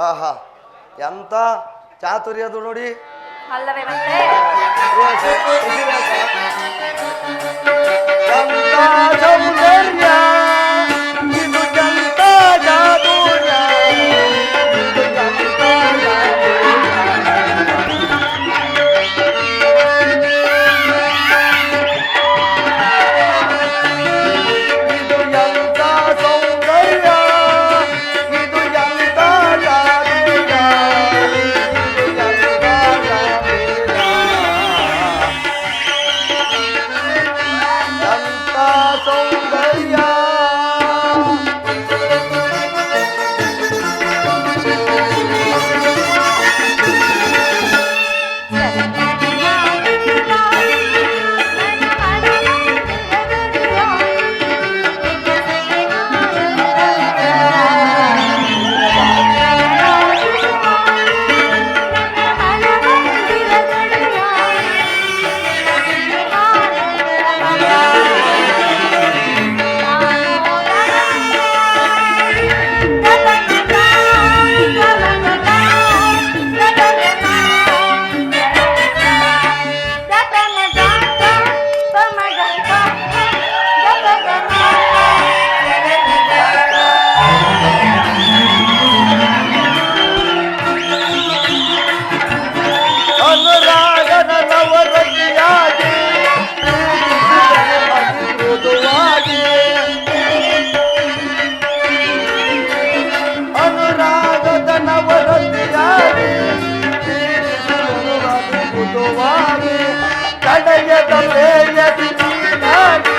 ಆಹಾ, ಎಂತ ಚಾತುರ್ಯದು ನೋಡಿ. ಅಲ್ಲವೇ ಮತ್ತೆ? ಎಂತ ಸೌಂದರ್ಯ, ಇದು ಎಂತ ಜಾದೂರ್ಯ, ಇದು ಎಂತ ಸೌಂದರ್ಯ, ಇದು ಎಂತ ಜಾದೂರ್ಯ, ಸೌಂದರ್ಯ. ಅನುರಾಗನ ನವರತಿಯಾಗಿ ಮೃದುವಾಗಿ, ಅನುರಾಗದ ನವರತಿಯಾಗಿ ಮೃದುವಾಗಿ, ಕಡೆಯದ ಪ್ರೇಯಸಿ ನೀನಾಗಿ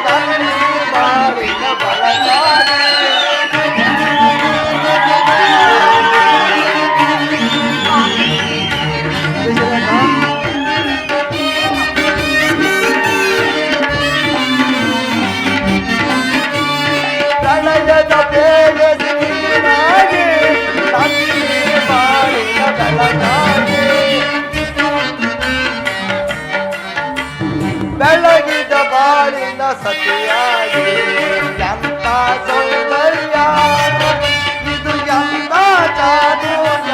ನನ್ನ ಬಾಳಿನ ಬಲವಾಗಿ. ಪ್ರಳಯದ ಪ್ರೇಯಸಿ ನೀನಾಗಿ ನನ್ನ ಬಾಳಿನ ಬಲವಾಗಿ, ಬೆಳಗಿದ ಬಾಳಿನ ಸತಿಯಾಗಿ, ಎಂತ ಸೌಂದರ್ಯ, ಇದು ಎಂತ ಜಾದೂರ್ಯ,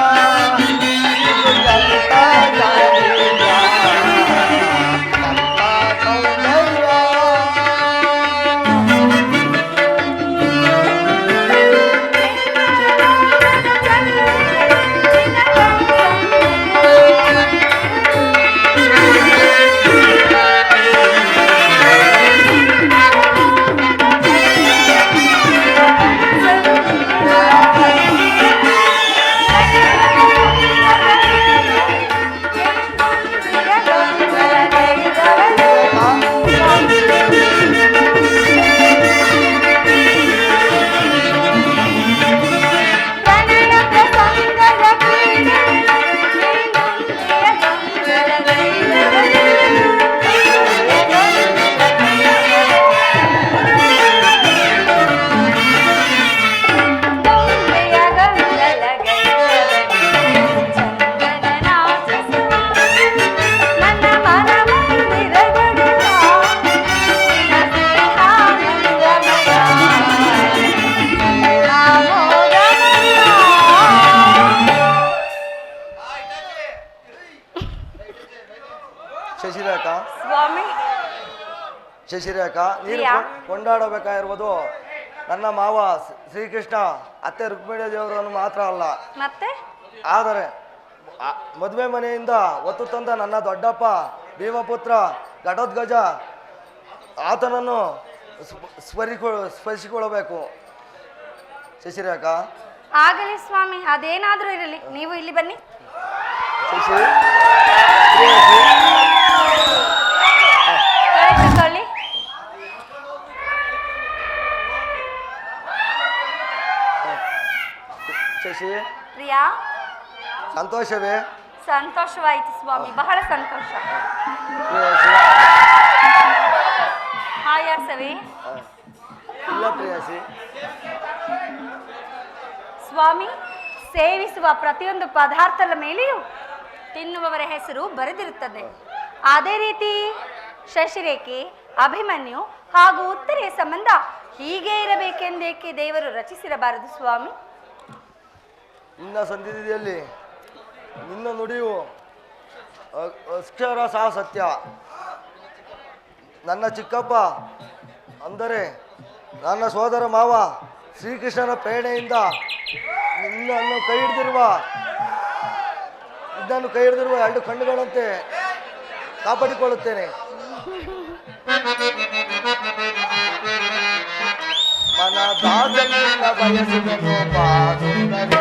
ಇದು ಎಂತ ಜಾದೂರ್ಯ, ಎಂತ ಸೌಂದರ್ಯ. ಶಶಿರೇಖಾ, ಸ್ವಾಮಿ ಶಶಿರೇಖಾ, ನೀನು ಕೊಂಡಾಡಬೇಕಾಗಿರುವುದು ನನ್ನ ಮಾವ ಶ್ರೀಕೃಷ್ಣ, ಅತ್ತೆ ರುಕ್ಮಿಣಿ ದೇವರನ್ನು ಮಾತ್ರ ಅಲ್ಲ, ಮತ್ತೆ ಆದರೆ ಮದುವೆ ಮನೆಯಿಂದ ಒತ್ತು ತಂದ ನನ್ನ ದೊಡ್ಡಪ್ಪ ಭೀಮಪುತ್ರ ಘಟೋದ್ಗಜ ಆತನನ್ನು ಸ್ಮರಿಸಿಕೊಳ್ಳಬೇಕು ಶಶಿರೇಖ. ಆಗಲಿ ಸ್ವಾಮಿ, ಅದೇನಾದ್ರೂ ಇರಲಿ, ನೀವು ಇಲ್ಲಿ ಬನ್ನಿ. ಶಶಿ ತಗೊಳ್ಳಿ. ಶಶಿ ಪ್ರಿಯಾ, ಸಂತೋಷವೇ? ಸಂತೋಷವಾಯಿತು ಸ್ವಾಮಿ, ಬಹಳ ಸಂತೋಷ. ಪ್ರೇಯಸಿ? ಆಯಾಸವೇ? ಇಲ್ಲ ಪ್ರೇಯಸಿ. ಸ್ವಾಮಿ, ಸೇವಿಸುವ ಪ್ರತಿಯೊಂದು ಪದಾರ್ಥದ ಮೇಲೆಯೂ ತಿನ್ನುವವರ ಹೆಸರು ಬರೆದಿರುತ್ತದೆ. ಅದೇ ರೀತಿ ಶಶಿರೇಖೆ, ಅಭಿಮನ್ಯು ಹಾಗೂ ಉತ್ತರೆಯ ಸಂಬಂಧ ಹೀಗೆ ಇರಬೇಕೆಂದೇಕೆ ದೇವರು ರಚಿಸಿರಬಾರದು ಸ್ವಾಮಿ? ನಿನ್ನ ಸಂಧಿಯಲ್ಲಿ ನಿನ್ನ ನುಡಿಯು ಅಕ್ಷರ ಸಹ ಸತ್ಯ. ನನ್ನ ಚಿಕ್ಕಪ್ಪ ಅಂದರೆ ನನ್ನ ಸೋದರ ಮಾವ ಶ್ರೀಕೃಷ್ಣನ ಪ್ರೇರಣೆಯಿಂದ ನಿನ್ನನ್ನು ಕೈ ಹಿಡಿದಿರುವ ಎರಡು ಕಣ್ಣುಗಳಂತೆ ಕಾಪಾಡಿಕೊಳ್ಳುತ್ತೇನೆ. ಮನದಾಸೆಲ್ಲ ಬಯಸಿದನು ಬಾ ಸುಂದರಿ.